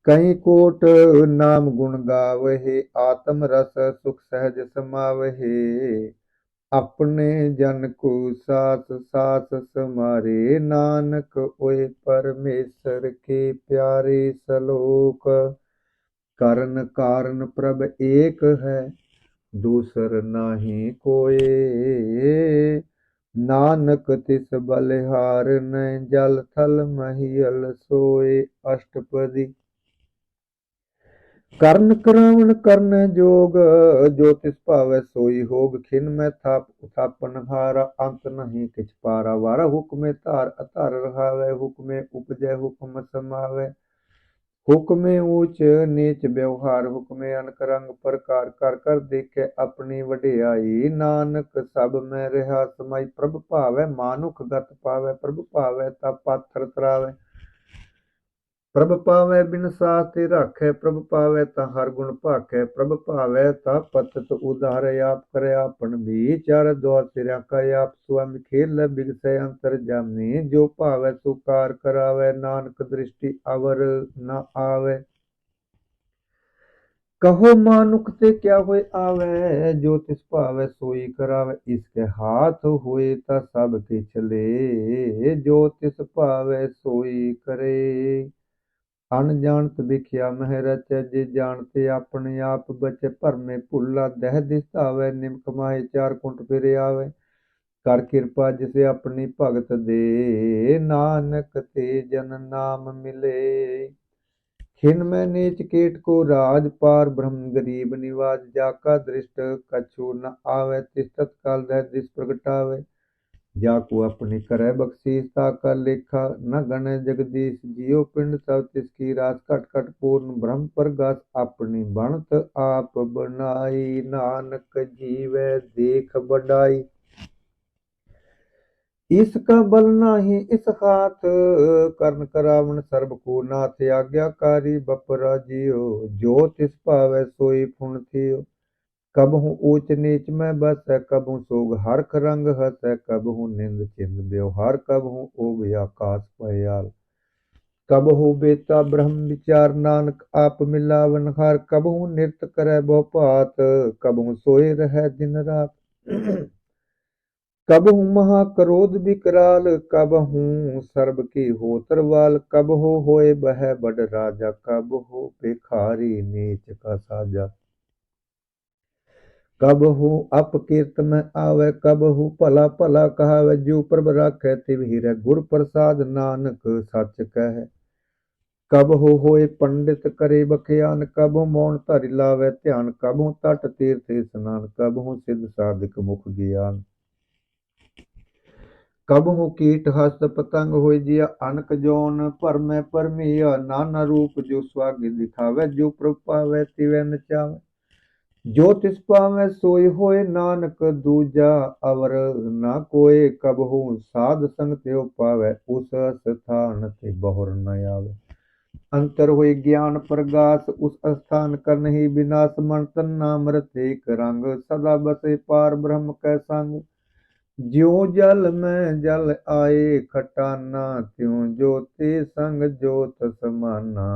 कई कोट नाम गुण गावहे, आत्म रस सुख सहज समावहे। अपने जन को सास सास समारे, नानक ओए परमेश्वर के प्यारे। सलोक करण कारण प्रभ एक है, दूसर नाही कोय। नानक तिस बलिहार न, जल थल महियल सोए। अष्टपदी। कर्ण करावण कर्ण जोग, जो तिस भावै सोई होग। खिन में थाप उथापन हारा, अंत नहीं किछ पारा। वारा हुक्मे धार अधार रहावै, हुक्मे उपजै हुक्म समावै। हुक्मे ऊंच नीच व्यवहार, हुक्मे अनक रंग प्रकार। कर कर देखे अपनी वडियाई, नानक सब में रहा समाई। प्रभ भावै मानुख गत पावै, प्रभ भावै ता पाथर तरावै। प्रभ पावै बिन साथ ते राखै, प्रभ पावै ता हर गुण भाखै। प्रभ पावै ता पतत उधारै, आप करे आपन भी। चार द्वार सिरा का आप स्वामी, खेलै बिगसै अंतर जामी। जो भावै सो कार करावै, नानक दृष्टि अवर न आवै। कहो मानुख ते क्या होय आवै, जो तिस भावै सोई करावै। इसके हाथ होए ता सब किछ ले, जो तिस भावै सोई करे। अनजानत बिख्या मह रचै, जे जानते अपने आप बचै। भरमे भुल्ला दह दिस धावै, निमक माहे चार कुंट फिर आवै। कर कृपा जिसे अपनी भगत दे, नानक ते जन नाम मिले। खिन में नीच कीट को राज, पार ब्रह्म गरीब निवाज। जाका दृष्ट कछु न आवै, तिस तत्काल दह दिस प्रगटावै। जाकू अपनी करे बख्शीस ताका लेखा, न गणे जगदीश जियो पिंड सब तिसकी रास, कट कट पूर्ण ब्रह्म प्रगास, अपनी बनत आप बनाई, नानक जीवै देख बढ़ाई। इसका बल नाही इस हाथ, कर्ण करावण सर्ब को नाथ, आज्ञाकारी बपरा जियो, जो तिस पावै सोई पुन थियो। कबहु ऊच नीच में बस, कबहु सोग हरख रंग हस, कबहु निंद चिंद व्यवहार, कबहु ओग आकाश पयाल। कबहु बेता ब्रह्म विचार, नानक आप मिलावन हार, कबहु नृत्य करे बहुपात, कबहु सोए रहे दिन रात। कबहु महाक्रोध विकराल, कबहु सर्ब की होतरवाल, कबहु होए बह बड़ राजा, कबहु भिखारी नीच का साजा। कबहु अपकीर्त में आवे, कबहु भला भला कहावे, जो प्रभ राखै तिवहि रै, गुर प्रसाद नानक सच कह। कबहु होए पंडित करे बख्यान, कबहु मौन धरि लावे ध्यान, कबहु तट तीर्थ स्नान, कबहु सिद्ध साधिक मुख ज्ञान। कबहु कीट हस्त पतंग होय जिया, अनक जोन भरमै परमिया, नाना रूप जो स्वागि दिखावे, जो प्रभ पावै तिवै नचावे। जो तिस पावै सोय होय, नानक दूजा अवर ना कोय, कबहु साध संग त्यो पावै, उस स्थान ते बहुर न आवे। अंतर होय ज्ञान प्रगास, उस स्थान कर नहीं विनाश, मन तन नाम रते एक रंग, सदा बसे पार ब्रह्म कै संग। ज्यों जल में जल आए खटाना, त्यों ज्योति संग ज्योत समाना।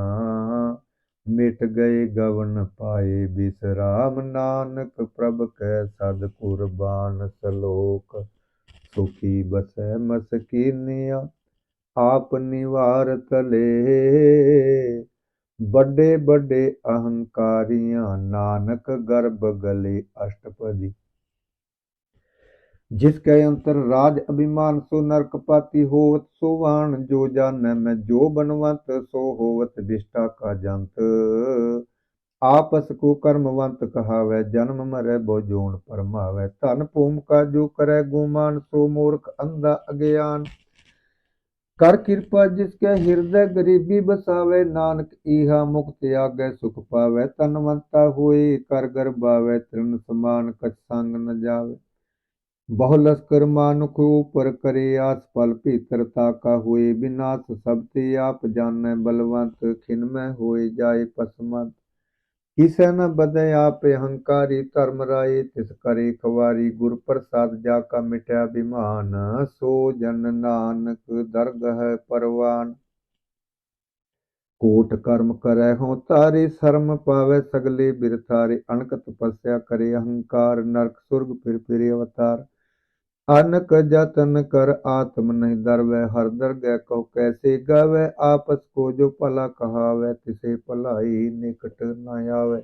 मिट गए गवन पाए विश्राम, नानक प्रभ कै सद कुर्बान। सलोक सुखी बसै मसकीनिया, आप निवार तले, बड़े बड़े अहंकारियां, नानक गर्भ गले अष्टपदी। जिसके अंतर राज अभिमान, सो नरक पाती होवत सोवान, जो जानै मैं जो बनवंत, सो होवत विष्ठा का जंत। आपस को कर्मवंत कहावै, जन्म मरै बो जोन परमावै, धन भूम का जो करे गुमान, सो मूर्ख अंधा अज्ञान। कर कृपा जिसके हृदय गरीबी बसावे, नानक इहा मुक्त आगे सुख पावै, तनवंता होए कर गर्भावै, तृण समान कछ संग न जावे। बहु लश्कर मानुख ऊपर करे आस, फल भीतरता का हुए विनाश, सब ते आप जानै बलवंत, खिन में होए जाए पसमंत। किसे न बदे आप अहंकारी, धर्म राय तिस करे खवारी, गुर प्रसाद जाका मिटया विमान, सो जन नानक दरगह परवान। कोट कर्म करे हों तारे, शर्म पावे सगले बिरथारे, अनक तपस्या करे अहंकार, नरक सुर्ग फिर अवतार। अनक जतन कर आत्म नहीं डरवै, हर दरगह कहो कैसे गावै, आपस को जो भला कहावै, तिसे भलाई निकट न आवे।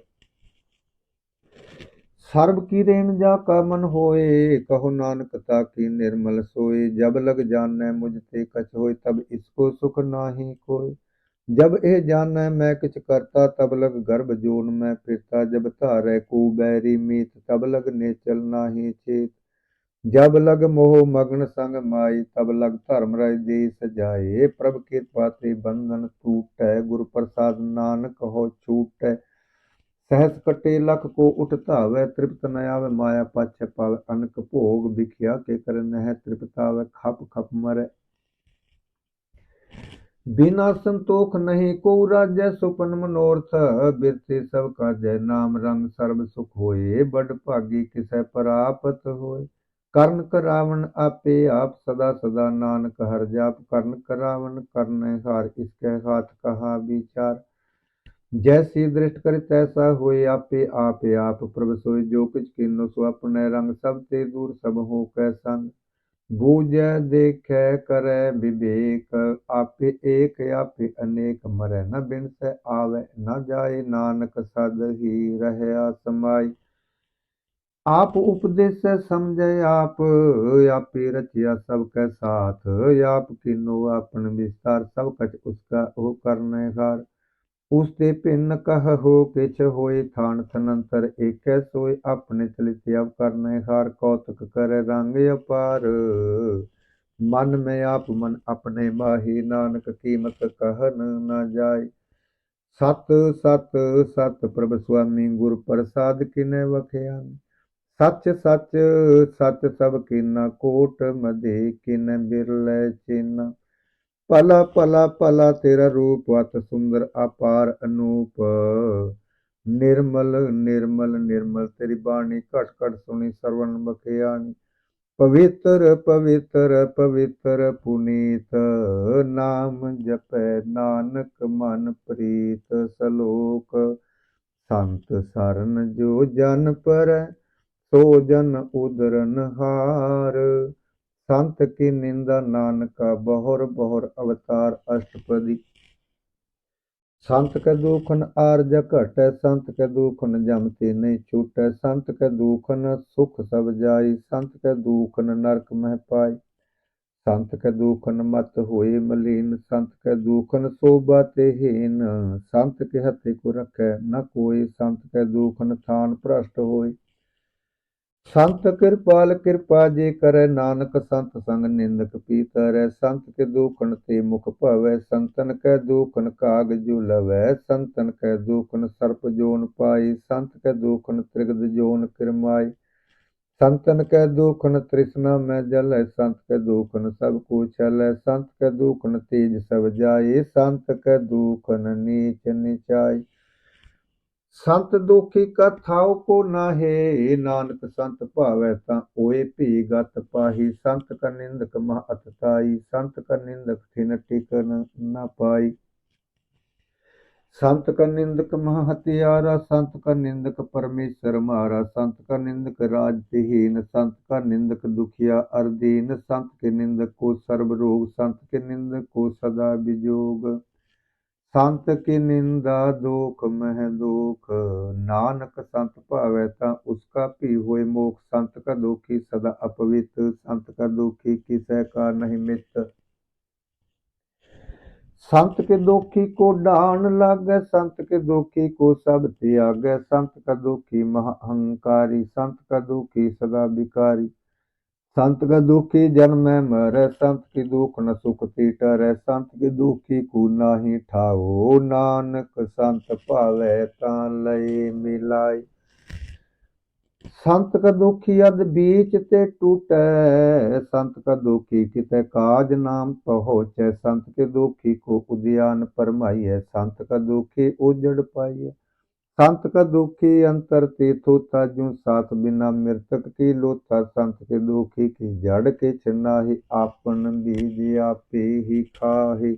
सर्ब की रेण जाका मन होए, कहो नानक ताकी निर्मल सोए, जब लग जानै मुझ ते कछ होय, तब इसको सुख नाही कोय। जब ए जानै मैं किछ करता, तब लग गर्भ जोन में फिरता, जब धारै को बैरी मीत, तब लग नेचल नाही चेत। जब लग मोह मग्न संग माई, तब लग धर्म रज दे सजाए, प्रभ कृपा ते बंधन टूटै, गुरु प्रसाद नानक हो छूटै। सहस कटे लख को उठ धावै, तृप्त न आवे माया पाछै पावै, अनक भोग भिखिया के कर नह तृप्तावै, खप खप मरै बिना संतोख नहीं को राज्य, सुपन मनोरथ बिरथे सब काजै, नाम रंग सर्ब सुख होए, बड़ भागी किसै परापत होए। कर्ण करावन आपे आप, सदा सदा नानक हर जाप, कर्ण करावन करने हार, इसके हाथ कहा विचार। जैसी दृष्ट करे तैसा होए, आपे आप प्रभ सोए, जो किछ कीनो सो अपने रंग, सब ते दूर सब हो कै संग। बूझै देखै करै विवेक, आपे एक आपे अनेक, मरै न बिनसै आवे न जाए, नानक सद ही रहया समाई। आप उपदेश समझै आप, आपे रचिया सबकै साथ, आप कीनो आपन विस्तार, सब कछ उसका हो करने हार। उसते भिन्न कह हो किछ होए थान थनंतर एकै सोए अपने चलित अब करने हार कौतुक कर रंग अपार मन में आप मन अपने माही नानक कीमत कहन न जाय सत सत सत प्रभ स्वामी गुर प्रसाद किने वख्यान सच सच सच सब कीना कोट मधे किन बिरलै चिन्ह पला पला पला तेरा रूप अत सुंदर अपार अनूप निर्मल निर्मल निर्मल तेरी बाणी कट कट सुनी श्रवण बखियानी पवित्र पवित्र पवित्र पुनीत नाम जपै नानक मन प्रीत सलोक संत सरन जो जन पर सो जन उदरन हार संत की निंदा नानका बहुर बहुर अवतार अष्टपदी संत के दुखन आर्ज घट संत के दुखन जमती नहीं छूट संत के दुखन सुख सब जाई संत के दुखन नरक मह पाई संत के दुखन मत होए मलीन संत के दुखन शोभा ते हीन संत के हथे को रखे न कोई संत के दुखन थान भ्रष्ट होए संत कृपाल कृपा जे करे नानक संत संग निंदक पीतर संत के दुखन ते मुख पवै संतन के दुखन काग जुलवै संतन के दुखन सर्प जोन पाई संत के दुखन त्रिगद जोन किरमाई संतन के दुखन तृष्णा में जल संत के दुखन सब कुशल संत के दुखन तेज सब जाए संत के दुखन नीच निचाई संत दुखी कथाओ को नाहे नानक संत भावै ता ओए भी गत पाही संत का निंदक मह अतताई संत का निंदक थिन टिकन न पाई संत का निंदक मह हथियारा संत का निंदक परमेश्वर मारा संत का निंदक राजहीन संत का निंदक दुखिया अर्दीन संत के निंदक को सर्व रोग संत के निंदक को सदा विजोग संत की निंदा दुख मह दुख नानक संत भावै ता उसका भी होए मोख संत का दुखी सदा अपवित संत का दुखी किसै का नहीं मित संत के दुखी को डान लागे संत के दुखी को सब त्यागे संत का दुखी महा अहंकारी संत का दुखी सदा विकारी संत का दुखी जन्म मरै संत की दुख न सुख तीटर संत के दुखी को नाही ठाओ नानक संत भावै तां लय मिलाई संत का दुखी अद बीच ते टूटै संत का दुखी कितै काज नाम पहुँचै संत के दुखी को उद्यान परमाइय संत का दुखी उजड़ पाइय संत का दुखी अंतर तीर्थोथा जूं साथ बिना मृतक की लोथा संत के दुखी की जड़ के नाहि आपन बीज आपे ही खाहि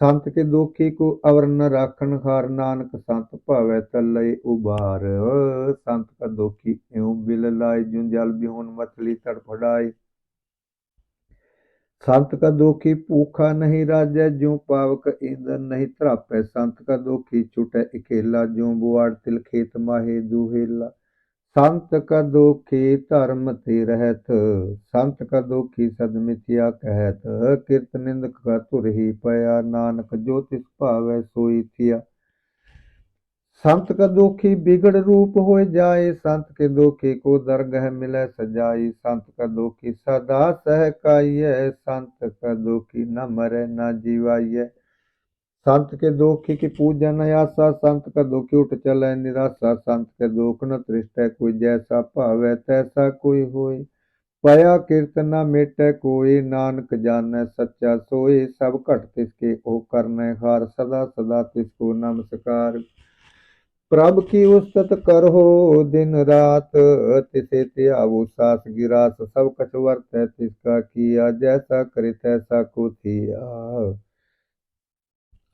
संत के दुखी को अवर न राखन हार नानक संत भावै तलय उबार संत का दुखी यूं बिल लाय जूं जल बिहुन मछली तड़फड़ाई संत का दुखी भूखा नहीं राजै ज्यों पावक ईंधन नहीं त्रापै संत का दुखी छुटै अकेला ज्यों बुआड़ तिल खेत माहे दुहेला संत का दुखी धर्म ते रहत संत का दुखी सदमिथिया कहत कीर्त निंदक का तुर ही पया नानक जो तिस भावै सोई थिया संत का दुखी बिगड़ रूप हो जाए संत के दुखी को दरगह मिले सजाई संत का दुखी सदा सहकाइय संत का दुखी न मरे न जीवाइय संत के दुखी की पूजा न आशा संत का दुखी उठ चले निराशा संत के दुख न तृष्ट कोई जैसा भावै तैसा कोई होय पया कीर्तन न मिटे कोई नानक जाने सच्चा सोई सब घट तिसके ओ करने हार सदा सदा तिसको नमस्कार प्रभ की उस्तत करहो दिन रात तिसे त्यावो सास गिरास सब कछ वर्त तिसका किया जैसा करे तैसा को थिया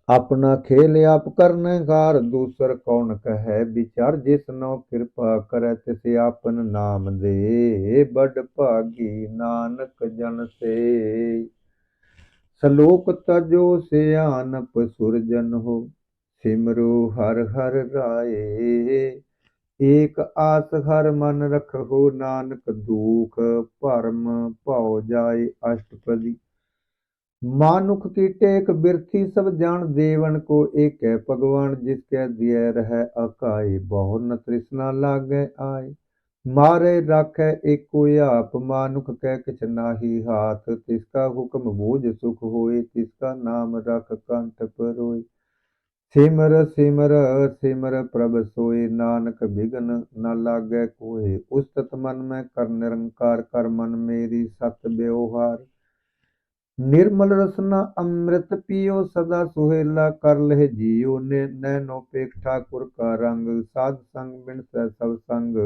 अपना खेल आप करने गार दूसर कौन कहे विचार जिसनो कृपा करे तिसे आपन नाम दे बड़ भागी नानक जन से सलोक तजो सियानप सुरजन हो सिमरो हर हर राये एक आस हर मन रखो नानक दुख भरम भौ जाय अष्टपदी मानुख की टेक बिरथी सब जान, देवन को एक है भगवान, जिसके दिए रह अकाई, बहु न तृष्णा लागे आय। मारे राखै एको आप, मानुख कै किछ नाहि हाथ, तिसका हुक्म बूझ सुख होय, तिसका नाम रख कंठ परोय। सिमर सिमर सिमर प्रभ सोय, नानक बिघन न लागै कोय। उस्तत मन में कर निरंकार, कर मन मेरी सत व्यवहार। निर्मल रसना अमृत पियो, सदा सुहेला कर लह जियो, नैनो पेख ठाकुर का रंग, साध संग बिन सब संग।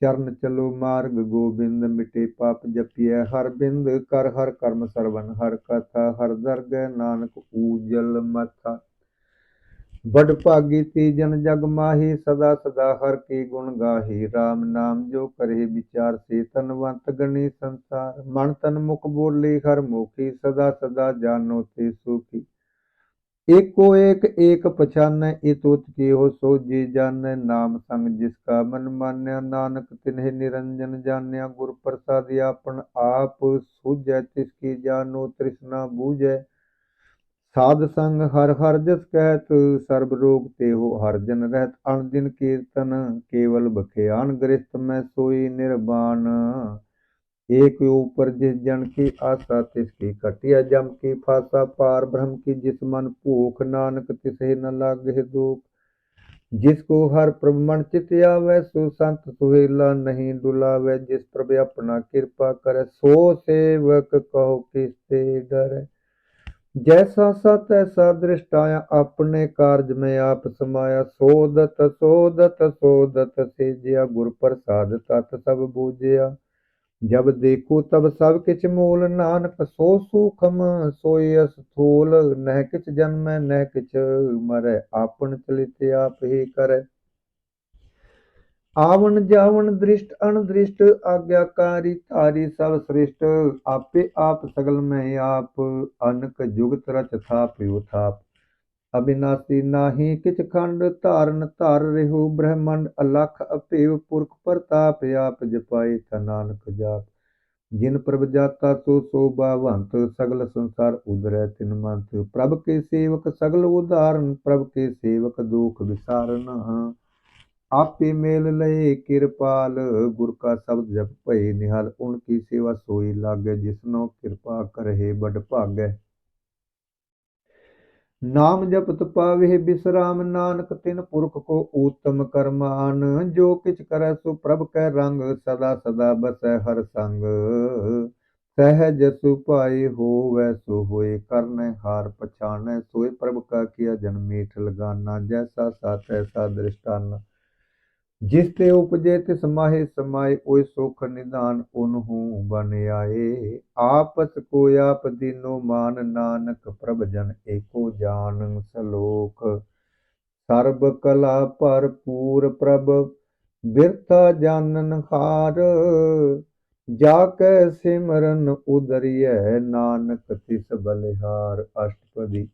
चरण चलो मार्ग गोबिंद, मिटे पाप जपिय हर बिंद, कर हर कर्म सरवन हर कथा, हर दरगह नानक úजल मथा। बड़ भागी तीजन जग माही, सदा सदा हर की गुण गाही, राम नाम जो करे विचार से, तनवंत गणी संसार। मन तन मुख बोले हर मुखी, सदा सदा जानो ते सुखी। एको एक एक पछानै, इतुत की हो सो जी जानै, नाम संग जिसका मन मान्या, नानक तिन्हि निरंजन जान्या। गुर प्रसाद आपन आप, सूझै तिसकी जानो तृष्णा बूझै। साध संग हर हर जस कहत, सर्ब रोग ते हो हर जन रहत। अनदिन कीर्तन केवल बख्यान, गृहस्थ में सोई निर्वाण। एक ऊपर जिस जन की आशा, तिसकी कटिया जम की फासा। पार ब्रह्म की जिस मन भूख, नानक तिसे न लागे दुख। जिसको हर प्रभु मन चित आवे, सो संत सुहेला नहीं डुलावे। जिस प्रभु अपना कृपा करे, सो सेवक कहो किससे डरे। जैसा सत तैसा दृष्टाया, अपने कार्य में आप समाया। सोदत सोदत सोदत सेजिया, गुर प्रसाद तत सब बूझिया। जब देखो तब सब किछ मूल, नानक सो सूखम सोई स्थूल। नह किछ जन्मै नह किछ मरै, आपन चलित आप ही करे। आवन जावन दृष्ट अनदृष्ट, आज्ञाकारी तारी सब सृष्ट। आपे आप सगल में आप, अनक जुगत रच थाप थाप। अविनाशी नाही किछ खंड, धारन धार रेहु ब्रह्मंड। अलख अपेव पुरख प्रताप, आप जपाई था नानक जाप। जिन प्रभ जाता सो शोभावंत, सगल संसार उदरै तिन मंत। प्रभ के सेवक सगल उदाहरण, प्रभ के सेवक दुख विसारन। आपे मेल लय कृपाल, गुर का शब्द जप भय निहाल। उनकी सेवा सोई लागे, जिसनो कृपा करहे बड़ भागै। नाम जपत पावे विश्राम, नानक तिन पुरख को उत्तम करमान। जो किछ करै सो प्रभ कै रंग, सदा सदा बसै हर संग। सहज सुपाई होवै सो होय, करनै हार पछानै। सोय प्रभ का किया जन मीठ लगाना, जैसा सा तैसा दृष्टाना। जिस ते उपजे तिस माहे समाये, ओय सोख निदान उनहु बन आए। आपस को आप दीनो मान, नानक प्रभ जन एको जान। सलोक सर्ब कला भरपूर, प्रभ बिरथा जानन हार। जाकै सिमरन उदरिय, नानक तिस बलिहार। अष्टपदी।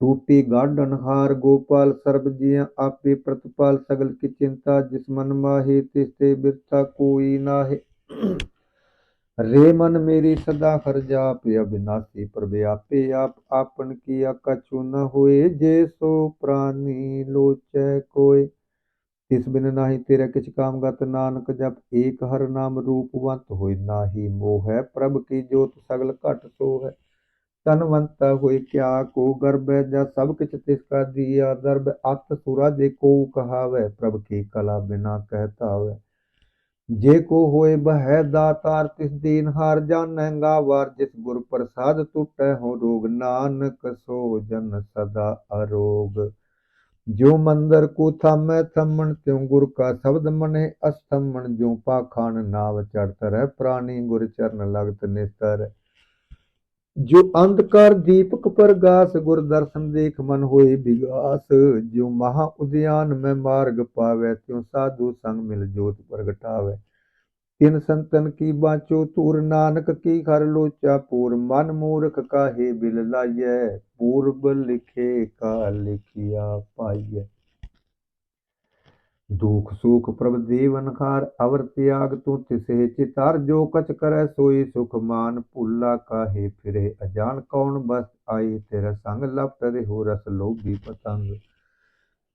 टूटी गाढ़न हार गोपाल, सर्ब जिया आपे प्रतिपाल। सगल की चिंता जिस मन माहे, तिस ते बिरथा कोई नाहे। रे मन मेरी सदा हर जाप, अविनाशी प्रभ आपे आप। आपन किया कछु न होए, जे सो प्राणी लोचै कोय। तिस बिन नाहि तेरे किछ काम गत, नानक जप एक हर नाम। रूपवंत होय नाहि मोह, प्रभ की जोत सगल घट सोहै। तनवंता होय क्या को गर्भ, जा सब किछ तिसका दिया दर्भ। अत सुरा जे को कहावै, प्रभ की कला बिना कहता वै। जे को होय बह दातार, तिस दीन हार जानै गावार। जिस गुर प्रसाद टूटै हो रोग, नानक सो जन सदा अरोग। जो मंदर को थामै थमन, त्यों गुर का शब्द मने अस्थमन। जो पाखान नाव चढ़त रह, प्राणी गुर चरण लगत निस्तर। जो अंधकार दीपक प्रगास, गुर दर्शन देख मन होए विगास। जो महा उद्यान में मार्ग पावै, त्यों साधु संग मिल जोत प्रगटावै। तिन संतन की बाँचो तूर, नानक की हर लोचा पूर। मन मूर्ख काहे बिल लायै, पूर्व लिखे का लिखिया पाइयै। दुख सुख प्रभ देवनहार, अवर त्याग तू तिसे चितार। जो कछ करे सोई सुख मान, भूला काहे फिरे अजान। कौन बस आई तेरा संग, लपट रिहु रस लोभी पतंग।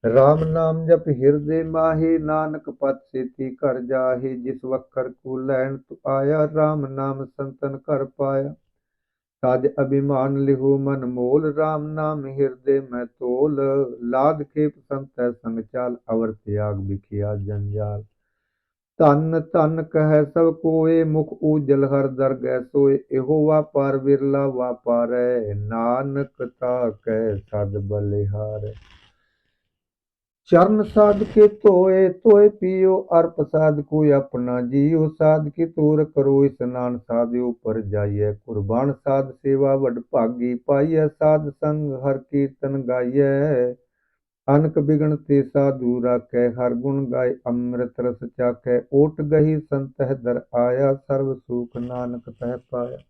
राम नाम जप हृदय माहे, नानक पत सेती कर जाहे। जिस वक्कर को लैन तू आया, राम नाम संतन कर पाया। साज अभिमान लिहु मन मोल, राम नाम हृदय में तोल। लाद खेप संत संग चाल, अवर त्याग बिखिया जंजाल। धन धन कह सब कोय, मुख उजल हर दरगह सोय। एहो व्यापार बिरला व्यापारै, नानक ताकै सद बलिहारै। चरण साध के धोए धोए पियो, अर प्रसाद को अपना जियो। साध की तूर करो स्नान, साध्यो पर जाइए कुर्बान। साध सेवा वड भागी पाइय, साध संग हर कीर्तन गाइय। अनक बिगन ते साधु राखै, हर गुण गाय अमृत रस चाखै। ओट गही संतह दर आया, सर्व सुख नानक तह पाया।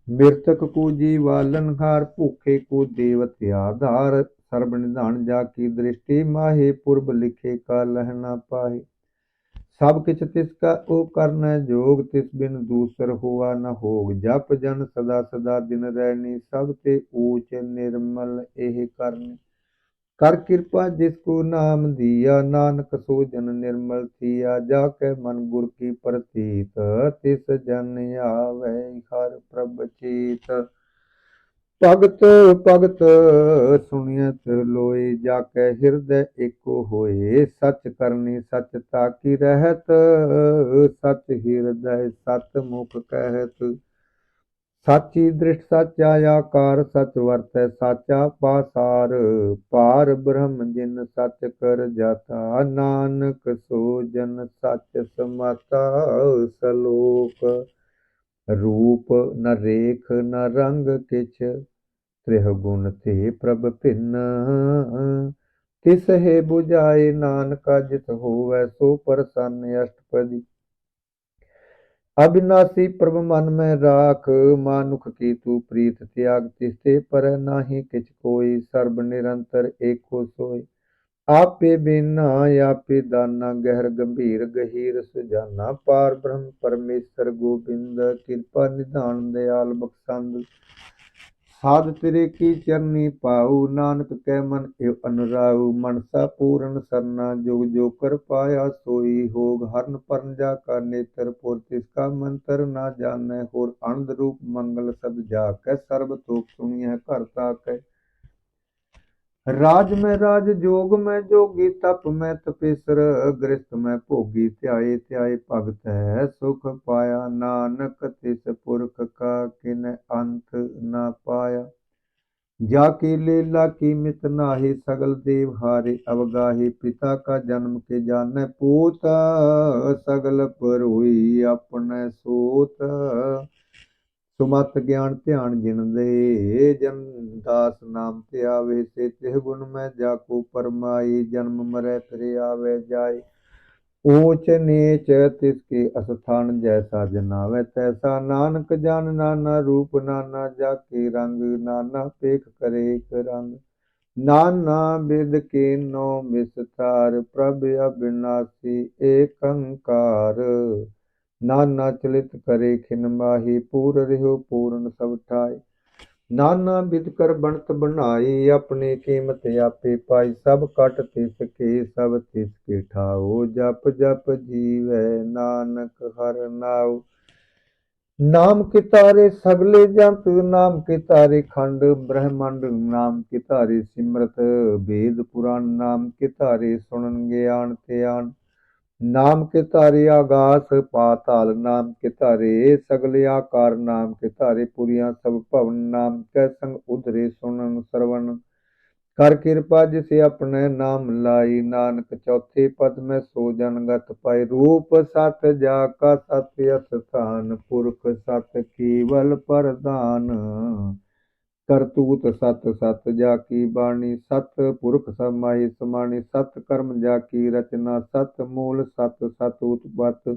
मृतक को जीवालन हार, भूखे को देवत आधार। सर्ब निधान जाकी दृष्टि, माहे पुरब लिखे का लहना पाहे। सब किछ तिसका ओ करनै जोग, तिस बिन दूसर हुआ न होग। जप जन सदा सदा दिन रैनी, सब ते ऊच निर्मल एह करनी। कर कृपा जिसको नाम दिया, नानक सो जन निर्मल थिया। जाकै मन गुर की प्रतीत, तिस जन आवे हर प्रभ चीत। भगत भगत सुनिय त्रिलोई, जाकै हृदय एको होए। सच करनी सच ताकी रहत, सच हृदय सत मुख कहत। साची दृष्ट साचा आकार, सच वर्तै साचा पासार। पार ब्रह्म जिन सच कर जाता, नानक सो जन सच समाता। सलोक रूप न रेख न रंग किछ, त्रिहगुण ते प्रभ भिन्न। तिस हे बुझाए नानका, जित होवै सो प्रसन्न अष्टपदी। अविनाशी प्रभ मन में राख, मानुख की तू प्रीत त्याग। तिसते पर नाही किछ कोई, सर्ब निरंतर एको सोई। आपे बिना आपे दाना, गहर गंभीर गहीर सुजाना। पार ब्रह्म परमेश्वर गोबिंद, कृपा निधान दयाल बख्शंद। साध तेरे की चरनी पाऊ, नानक कै मन एव अनुराऊ। मनसा पूरन सरना, जोग जो कर पाया सोई होग। हरन परन जाका नेत्र पुर, तिसका मंत्र ना जानै होर। आनंद रूप मंगल सद जाकै, सर्ब तोप सुनिय कर ताकै। राज में राज जोग में जोगी, तप में तपेसर। गृहस्थ में भोगी, ध्याए ध्याए भगत है सुख पाया। नानक तिस पुरख का, किन अंत न पाया। जाकी लीला की मित नाही, सगल देव हारे अवगाही। पिता का जन्म के जानै पूत, सगल पर हुई अपने सूत। सुमत ज्ञान ध्यान जिन दे, जन दास नाम ध्यावे। से तिह गुण में जाको परमाई, जन्म मरै फिर आवे जाय। ऊंच नीच तिसके अस्थान, जैसा जनावे तैसा। नानक जान नाना रूप, नाना जाके रंग। नाना पेख करे एक रंग, नाना बिद के नौ विस्तार। प्रभ अविनाशी एक अंकार, नाना चलित करे खिन माही। पूर रिहो पूर्ण सब ठाई, नाना बिद कर बनत बनाई। अपने कीमत आपे पाई, सब कट तिसके सब तिसके ठाओ। जप जप जीवै नानक हर नाउ। नाम के तारे सगले जंत, नाम के तारे खंड ब्रह्मांड। नाम के तारे सिमरत वेद पुराण, नाम के तारे सुनन ज्ञान ध्यान। नाम के तारे आगास पाताल, नाम के तारे सगले आकार। नाम के तारे पुरिया सब भवन, नाम कै संग उधरे सुनन श्रवण। कर कृपा जिसे अपने नाम लाई, नानक चौथे पद में सो जनगत पाई। रूप सत जाका सत स्थान, पुरख सत केवल प्रधान। करतूत सत सत जाकी बाणी, सत पुरख समाहि समानी। सत कर्म जाकी रचना, सत मूल सत सत उत्पत।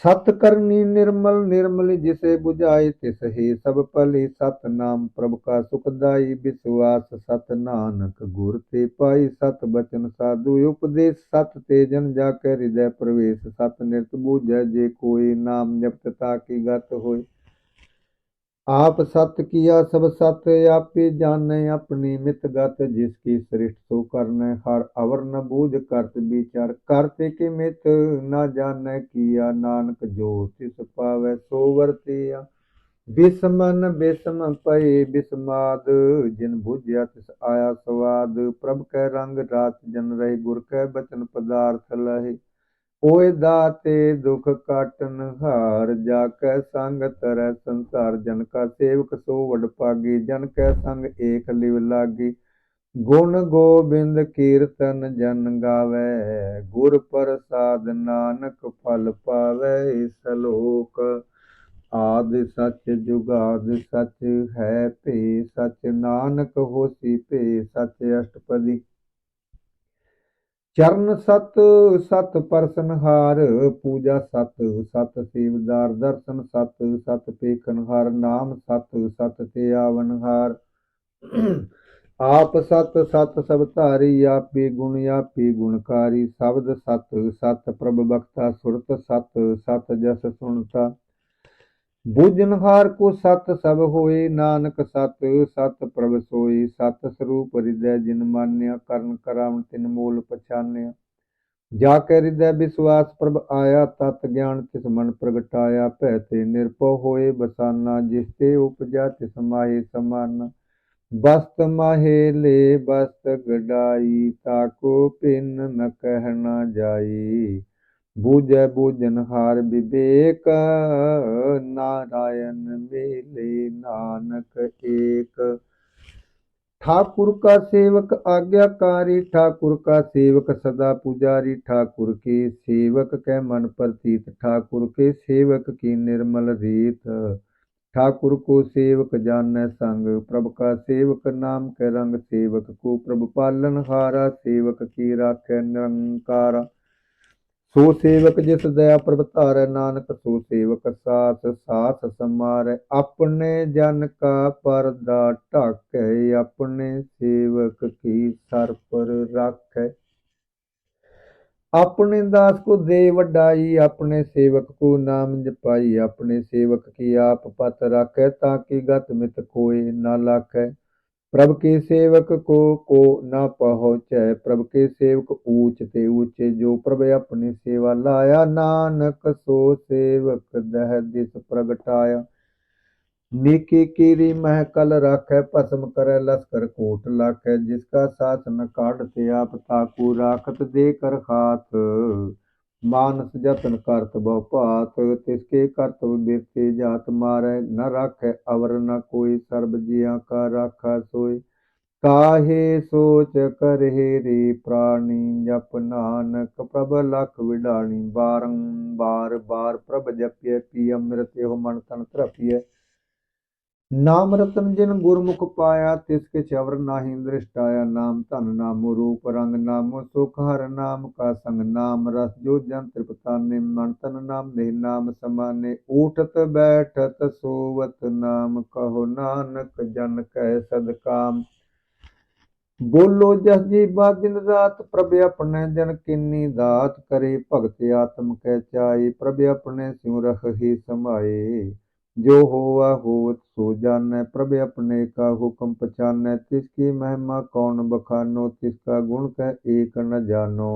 सत करनी निर्मल निर्मल जिसे बुझाई तिस ही सब पली। सत नाम प्रभु का सुखदाई विश्वास सत नानक गुर ते पाई। सत बचन साधु उपदेश सत ते जन जाके हृदय प्रवेश। सत निरत बूझै जे कोई नाम जपत ताकी गत होय। आप सत किया सब सत आपे जाने अपनी मित गत। जिसकी सृष्ट सो करने हर अवर न बूझ करत विचार। करते कि मित न जाने किया नानक जो तिस पावै सो वर्तिया। बिसमन बिसम पए बिसमाद जिन बुझिया तिस आया स्वाद। प्रभ कै रंग रात जन रहे गुर कै बचन पदार्थ लहे। ओय दाते दुख काटन हार जाकै संग तरह संसार। जन का सेवक सो वड पागी जन कै संग एक लिव लागी। गुण गोबिंद कीर्तन जन गावै गुर प्रसाद नानक फल पावै। सलोक आदि सच जुगाद सच है पे सच नानक होसी पे। सच अष्टपदी चरण सत सत परसनहार पूजा सत सत सेवदार। दर्शन सत सत पेखनहार नाम सत सत ते आवनहार। आप सत सत सब धारी आपे गुणकारी। शब्द सत सत प्रभ बख्ता सुरत सत सत जस सुनता। बूझनहार को सत सब होए नानक सत सत प्रभ सोई। सत स्वरूप हृदय जिन मान्या करण करावन तिन मूल पछान्या। जाके हृदय विश्वास प्रभ आया तत् ज्ञान तिस मन प्रगटाया। पहते निरपो होए बसाना जिसते उपजा तिस माहे समाना। बस्त माहे ले बस्त गडाई ताको पिन न कहना जाई। बूझै बूझनहार विवेक नारायण मेले नानक एक। ठाकुर का सेवक आज्ञाकारी ठाकुर का सेवक सदा पुजारी। ठाकुर के सेवक के मन प्रतीत ठाकुर के सेवक की निर्मल रीत। ठाकुर को सेवक जानै संग प्रभु का सेवक नाम के रंग। सेवक को प्रभु पालन हारा सेवक की राखै निरंकारा। सो सेवक जिस दया प्रभ धारै नानक सो सेवक सास सास समारै। अपने जन का परदा ढाकै अपने सेवक की सर पर राखै। अपने दास को दे वडाई अपने सेवक को नाम जपाई। अपने सेवक की आप पत राखै ताकि गत मित कोई न लाखै। प्रभ के सेवक को न पहुँचै प्रभ के सेवक ऊंच ते ऊंचे। जो प्रभ अपनी सेवा लाया नानक सो सेवक दह दिस प्रगटाया। नीकी कीरी महकल राखै भस्म करे लश्कर कोट लाखै। जिसका साथ न काढ़ते आप ताकू राखत दे कर हाथ। मानस जतन करत बहु पात तिसके करतब बिरते जात मारै। न राखै अवर न कोई सर्ब जिया का राखा सोई। काहे सोच करहे रे प्राणी जप नानक प्रभ लख विडाणी। बारंबार बार प्रभ जपिय पी अमृत एहो मन तन तरपिय। नाम रतन जिन गुरमुख पाया तिसके चवर नाही दृष्टाया। नाम धन नामो रूप रंग नामो सुख हर नाम का संग। नाम रस जो जन त्रिपताने मन तन नाम नहीं नाम समाने। उठत बैठत सोवत नाम कहो नानक जन कह सदकाम। बोलो जस जीवा दिन रात प्रभ अपने जन किन्नी दात। करे भगत आत्म कह चाई प्रभ अपने स्यों रख ही समाये। जो होवा होवत सो जानै प्रभ अपने का हुक्म पछानै। तिसकी महिमा कौन बखानो तिसका गुण कह एक न जानो।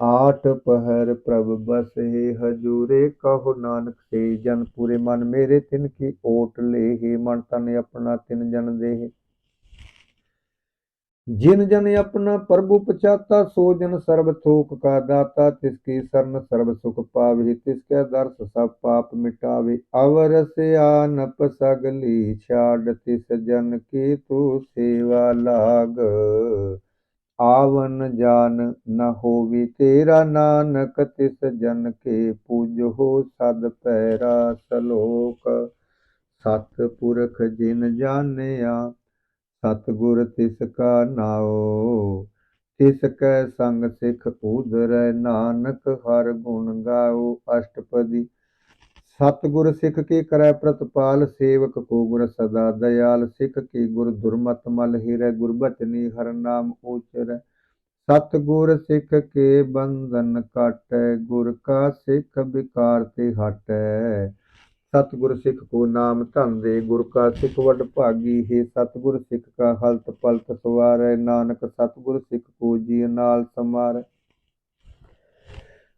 आठ पहर प्रभ बस हे हजूरे कहो नानक से जन पूरे मन मेरे तिन की ओट ले। हे मन तन अपना तिन जन देह। जिन जन अपना प्रभु पछाता सो जन सर्व थोक का दाता। तिसकी शरण सर्व सुख पावहि तिसके दर्श सब पाप मिटावे। अवर से आनप सगली छाड़ तिस जन की तू सेवा लाग। आवन जान न होवी तेरा नानक तिस जन के पूजो सद पैरा। सलोक सतपुरख जिन जानिया सतगुर तिसका नाओ। तिसकै संग सिख उधरै, नानक हर गुण गाओ अष्टपदी। सतगुर सिख की करै प्रतिपाल, सेवक को गुर सदा दयाल। सिख की गुर दुर्मत मल हिरै, गुरबचनी हर नाम उचरै। सतगुर सिख के बंधन काटै, गुर का सिख विकार ते हटै। सतगुर सिख को नाम धन दे, गुर का सिख वड भागी। हे सतगुर सिख का हलत पलत सवारै, नानक सतगुर सिख को जी नाल समारै।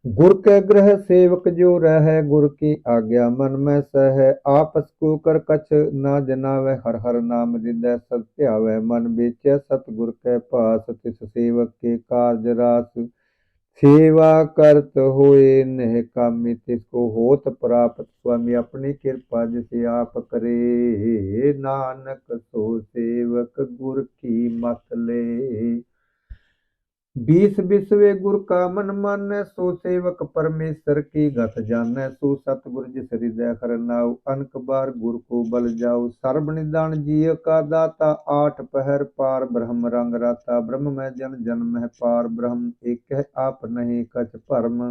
गुर के ग्रह सेवक जो रहै, गुर की आज्ञा मन में सहै। आपस को कर कछ ना जनावै, हर हर नाम हृदय सब ध्यावै। मन बेचै सतगुर के पास, तिस सेवक के कारज रास। सेवा करत होए नेह कामी, तिसको होत प्राप्त स्वामी। अपनी कृपा जिसे आप करे, नानक सो सेवक गुर की मत ले। 20 बिसवे गुर का मन मानै, सो सेवक परमेश्वर की गत जानै। सो सतगुर जिस हृदय हर नाउ, अनक बार गुर को बल जाऊ। सर्ब निदान जिय का दाता, आठ पहर पार ब्रह्म रंग राता। ब्रह्म में जन जन में पार ब्रह्म, एक आप नहीं कछ भरम।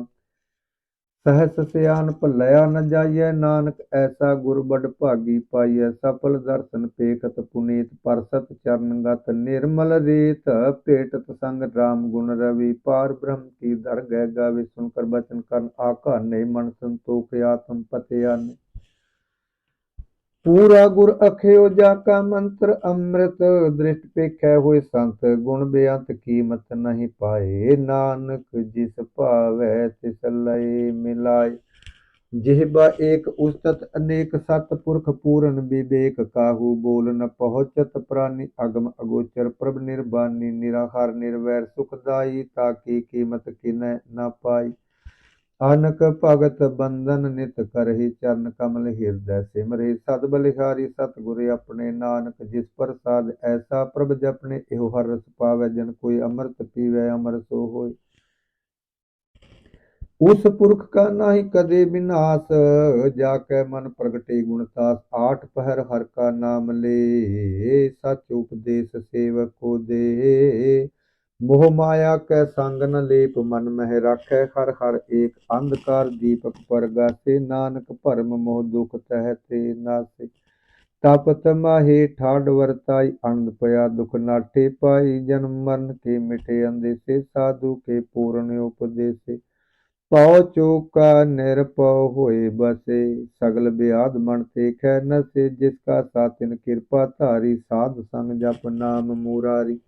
सहस सियान भलया न जाइय, नानक ऐसा गुर बड़ भागी पाइय। सफल दर्शन पेखत पुनीत, परसत चरण गत निर्मल रीत। पेटत संग राम गुण रवि, पार ब्रह्म की दरगह गावे। सुनकर बचन करन आकाने, मन संतोख आत्म पते आने। पूरा गुर अखयो जाका मंत्र, अमृत दृष्ट पेखै होए संत। गुण बेअंत कीमत नहीं पाए, नानक जिस पावै तिस लय मिलाए। जिह्वा एक उस्तत अनेक सत, पुरख पूरन विवेक। काहू बोल न पहुँचत प्राणी, अगम अगोचर प्रभ निर्बानी। निराहार निर्वैर सुखदाई, ताकी कीमत किनै न पाई। आनक भगत बंधन नित करहि, चरण कमल हृदय सिमरहि। सद बलिहारी सतगुर अपने, नानक जिस प्रसाद ऐसा। प्रभ जपने एहो हर रस पावै, जन कोई अमृत पीवै अमर सो होय। उस पुरख का नाही कदे विनाश, जाकै मन प्रगटे गुणतास। आठ पहर हर का नाम ले, सच उपदेश सेवक को दे। मोह माया कै संग न लेप, मन मह राखै हर हर एक। अंधकार दीपक परगासे, नानक भरम मोह दुख तह ते नासे। तापत माहे ठाड वरताई, आनंद पया दुख नाठे पाई। जन्म मरण के मिटे अंदेसे, साधु के पूर्ण उपदेसे। पौ चूका निरपौ होए बसे, सगल ब्याध मन देखै नसे। जिसका सातिन कृपा धारी, साध संग जप नाम मुरारी।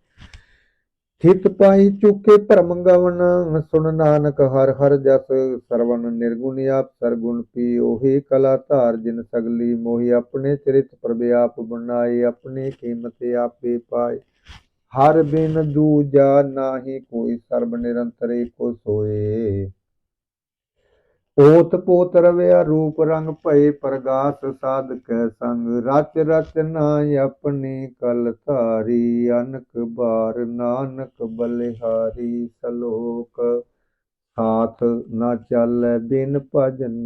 हित पाई चुके भरम गवन, सुन नानक हर हर जस। सरवण निर्गुण आप सरगुण पियो, हे कला धार जिन सगली मोहि। अपने चरित प्रभ आप बनाए, अपने कीमत आपे पाए। हर बिन दूजा नाही कोई, सर्ब निरंतर एको सोए। ओत पोत रवैया रूप रंग, भये प्रगास साधक संग। रच रच नाय अपनी कल धारी, अनक बार नानक बलिहारी। सलोक हाथ न चालै बिन भजन,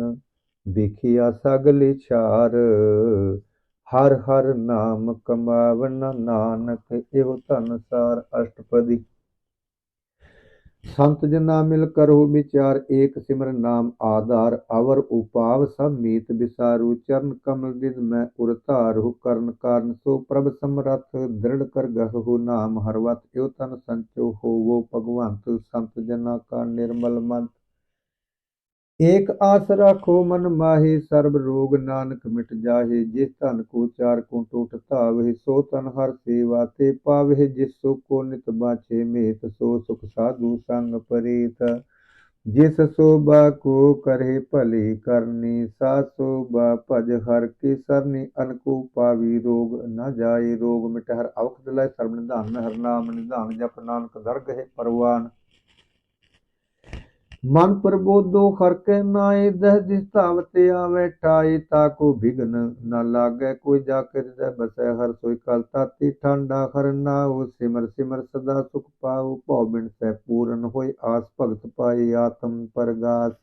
बिखिया सगली छार। हर हर नाम कमावना, नानक एहो धन सार। अष्टपदी। संत जना मिल करहु विचार, एक सिमर नाम आधार। अवर उपाव सब मीत विसारू, चरण कमल रिद में उर धारहु। कर्ण कारण सो प्रभ समरथ, दृढ़ कर गहु नाम हरवत। यो तन संचो होवो भगवंत, संत जना का निर्मल मंत। एक आस राखो मन माहि, सर्ब रोग नानक मिट जाहि। जिस धन को चार कुंट उठ धावहि, सो तन हर सेवा ते पावहि। जिस सुख को नित बाछे मेत, सो सुख साधु संग परीत। जिस शोभा को करे भली करनी, सा शोभा भज हर की सरनी। अनको पावी रोग न जाय, रोग मिट हर अवखद लय। सर्ब निधान में हर नाम निधान, जप नानक दरगहि परवान। मन प्रबोधो हर के नाय, दह दिस धावते आवे ठाई। ताको विघ्न न लागै, कोई जाके हृदय बसै हर सोई। कल ताती ठांडा हर नाउ, सिमर सिमर सदा सुख पाऊ। भौ बिन सै पूरन होय आस, भगत पाई आत्म परगास।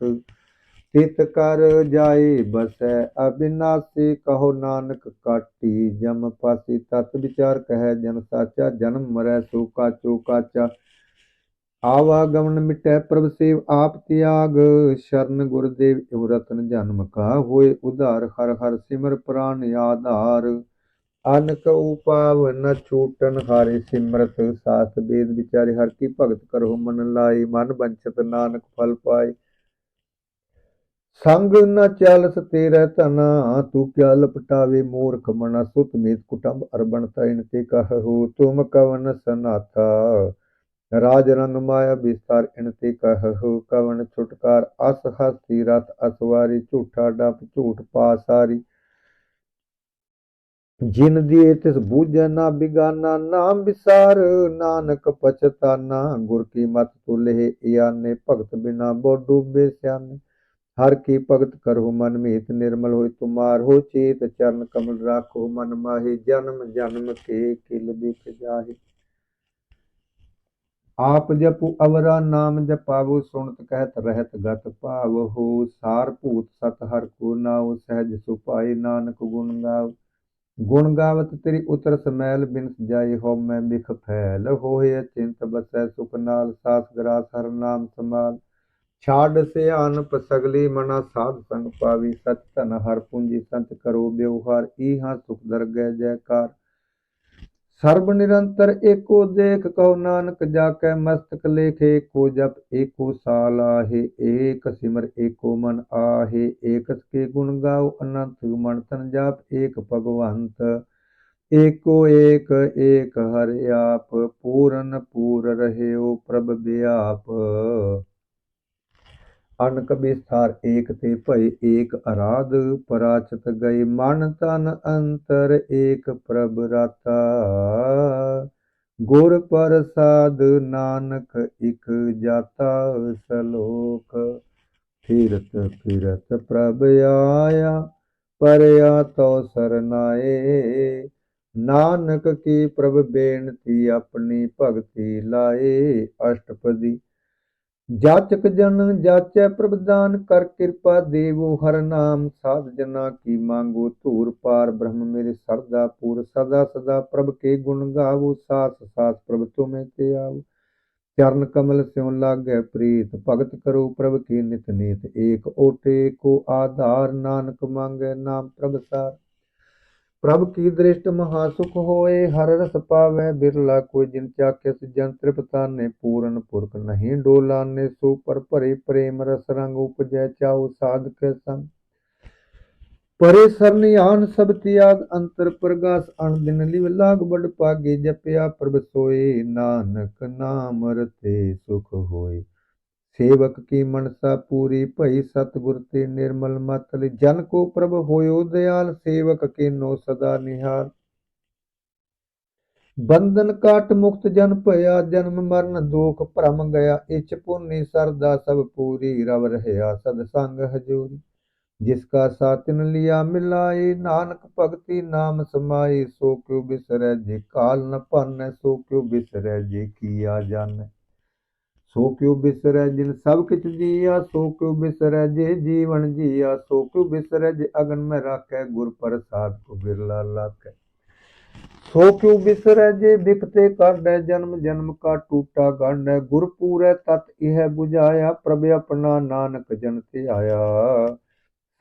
तित कर जाय बसै अविनाशी, कहो नानक काटी जम पासी। तत विचार कहै जन साचा, जन्म मरै सो काचो काचा। आवागमन मिटै प्रभ सेव आप त्याग, शरण गुरुदेव इव रतन जन्म का होए उधार, हर हर सिमर प्राण आधार। अनक उपाव न छूटन हारे सिमरत, सास वेद विचारे हर की भगत करो मन लाई, मन बंछत नानक फल पाए। संग न चालस तेरा तना, तू क्या लपटावे मूर्ख मना, सुत मीत कुटुंब अरबन तैन ते कहु, तुम कवन सनाथा, राज रंग माया विस्तार इनते कहु, कवन छुटकार अस हस्ती रथ असवारी, झूठा डप झूठ पासारी। जिन दिए तिस बूझै ना बिगाना, नाम विसार नानक पछताना, गुर की मत तुले याने, भगत बिना बो डूबे स्याने। हर की भगत करो मन मीत, निर्मल होय तुमार हो चेत, चरण कमल राखो मन माही, जन्म जन्म के किल बिख जाहि। आप जपु अवरा नाम जपावो, सुनत कहत रहत गत पावहु, सार भूत सत हर को नाउ, सहज सुपाई नानक गुण गाव। गुण गावत तेरी उतर समैल, बिन जाई हो मैं बिख फैल, होए अचिंत बसै सुख नाल, सास ग्रास हर नाम समाल। छाड़ से आनप सगली मना, साध संग पावी सच धन, हर पूंजी संत करो व्यवहार, ईहा सुख दरगह जयकार। सर्ब निरंतर एको देख, कहो नानक जाकै मस्तक लेखे, एको जप एको साल आहे, एक सिमर एको मन आहे। एक के गुण गाओ अनंत, मन तन जाप एक भगवंत। एको एक एक हर आप, पूरन पूर रहे प्रभ व्याप। अनक विस्तार एक ते भय एक आराध, पराचत गए मन तन अंतर, एक प्रभ राता। गुर प्रसाद नानक इक जाता, सलोक फिरत फिरत प्रभ आया, परया तो सरनाए। नानक की प्रभ बेनती, अपनी भगति लाए। अष्टपदी जाचक जन जाचै प्रभ दान, कर कृपा देवो हर नाम, साध जना की मांगो धूर पार, ब्रह्म मेरे सरदा पूर। सदा सदा प्रभ के गुण गावो, सास सास प्रभ तुम्हें ते आवो। चरण कमल स्यों लागै प्रीत, भगत करो प्रभ की नित नीत। एक ओटे को आधार, नानक मांगै नाम प्रभ सार। प्रभ की दृष्ट महासुख होए, हर रस पावै बिरला कोई, जिन चाख्यस जन तृप्ताने, पूरन पुरख नहीं डोलाने। सो पर भरे प्रेम रस रंग, उपजै चाउ साधक संग। परे सरन आन सब त्याग, अंतर प्रगास अन दिन लिव लाग, बड़ पागे जपया प्रभ सोए, नानक नाम रते सुख होए। सेवक की मनसा पूरी भई, सतगुर ते निर्मल मतल, जन को प्रभ होयो दयाल, सेवक के नो सदा निहाल। बंधन काट मुक्त जन भया, जन्म मरण दोख भ्रम गया, इच पुन्नी सरदा सब पूरी, रव रहया सद संग हजूरी। जिसका सातिन लिया मिलाई, नानक भगति नाम समाई, सो क्यों बिसरै जे काल न पानै, सो क्यों बिसरै जे किया जानै। सो क्यों बिसरै जिन सब किछ दिया, सो क्यों बिसरै जे जीवन जिया। सो क्यों बिसरै जे अगन में राखै, गुर प्रसाद को बिरला लाकै। सो क्यों बिसरै जे बिपते काढै, जन्म जन्म का टूटा गांढै। गुर पूरै तत इह बुझाया, प्रभ अपना नानक जन ते आया।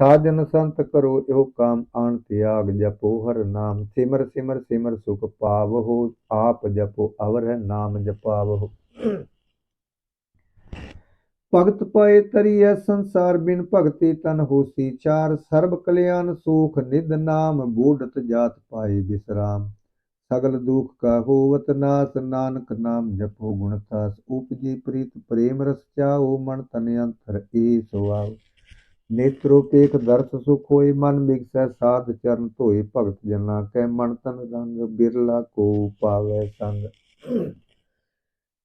साजन संत करो यो काम, आन त्याग जपो हर नाम। सिमर सिमर सिमर सुख पावहु, आप जपो अवर नाम जपावहु। भगत पाए तरिय संसार, बिन भगति तन होसी चार। सर्ब कल्याण सुख निध नाम, बूढ़त जात पाए विश्राम। सगल दुख का होवत नाश, नानक नाम जपो गुणतास। उपजी प्रीत प्रेम रस चाओ, मन तन अंतर ए सुआओ। नेत्रोपेख दर्श सुख होय, मन बिगसै साध चरण धोए। भगत जना कै मन तन रंग, बिरला को पावै संग।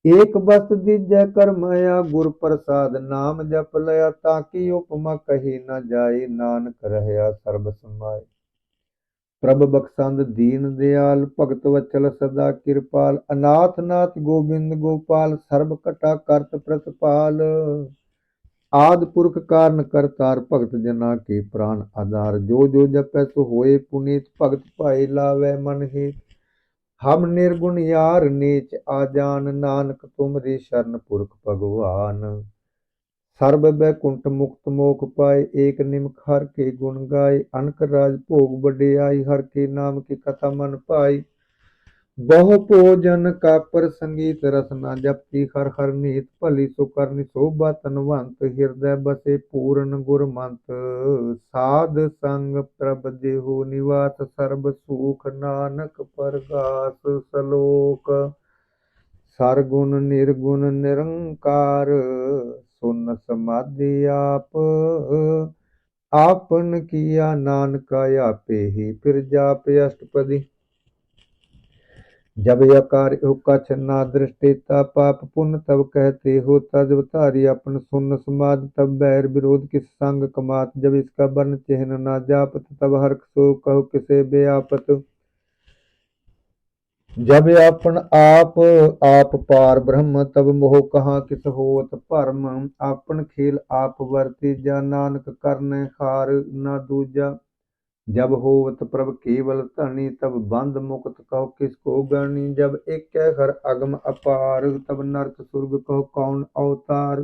एक बस्त दीजै कर माया, गुर प्रसाद नाम जप लया। ताकि उपमा कही न जाय, नानक रहया सर्ब समाय। प्रभ बख्शंद दीन दयाल, भगत वत्सल सदा कृपाल। अनाथ नाथ गोबिंद गोपाल, सर्ब कटा करत प्रतपाल। आद पुरख कारण करतार, भगत जना के प्राण आधार। जो जो जपै सो होए पुनीत, भगत भाई लावै मन हित। हम निर्गुण यार नीच आजान, नानक तुमरी शरण पुरख भगवान। सर्ब बैकुंठ मुक्त मोख पाए, एक निमख हर के गुण गाए। अनक राज भोग बढ़ियाई, हर के नाम की कथा मन पाई। बहु भोजन का पर संगीत रसना, जपती हर हर नीत। भली सुकरनि शोभा तनवंत, हृदय बसे पूर्ण गुरमंत। साध संग प्रभ देहु निवास, सर्ब सुख नानक परगास। सलोक सरगुण निर्गुण निरंकार, सुन समाधि आप। आपन किया नानका आपे ही, फिर जाप अष्टपदी। जब यकार कछ ना दृष्टिता, पाप पुण्य तब कहते हो तज तारी। अपन सुन समाज तब बैर विरोध, किस संग कमात। जब इसका वर्ण चिन्ह ना जापत, तब हर्ष सो कहो किसे बेआपत। जब अपन आप आप पार ब्रह्म, तब मोह कहाँ किस होत भरम। आपन खेल आप वर्तीजा, नानक करने हार न दूजा। जब होवत प्रभ केवल धनी, तब बंद मुक्त कहो किसको गणी। जब एक हर अगम अपार, तब नरक सुर्ग कहो कौन अवतार।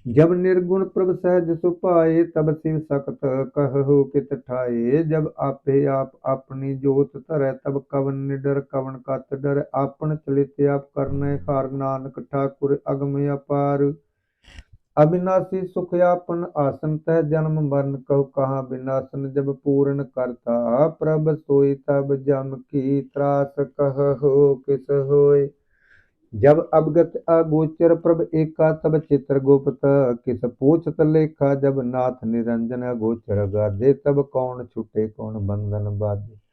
जब निर्गुण प्रभ सहज सुपाए, तब शिव सख्त कहु कित ठाए। जब आपे आप अपनी जोत धरै, तब कवन निडर कवन कत डर। आपन चलित आप करने हार, नानक ठाकुर अगम अपार। अविनाशी सुख आपन आसन, तह जन्म मरण कहु कहाँ विनाशन। जब पूर्ण करता प्रभ सोई, तब जम की त्रास कहु किस होय। जब अवगत अगोचर प्रभ एका, तब चित्र गुप्त किस पूछत लेखा। जब नाथ निरंजन अगोचर गादे, तब कौन छुटे कौन बंधन बाधे।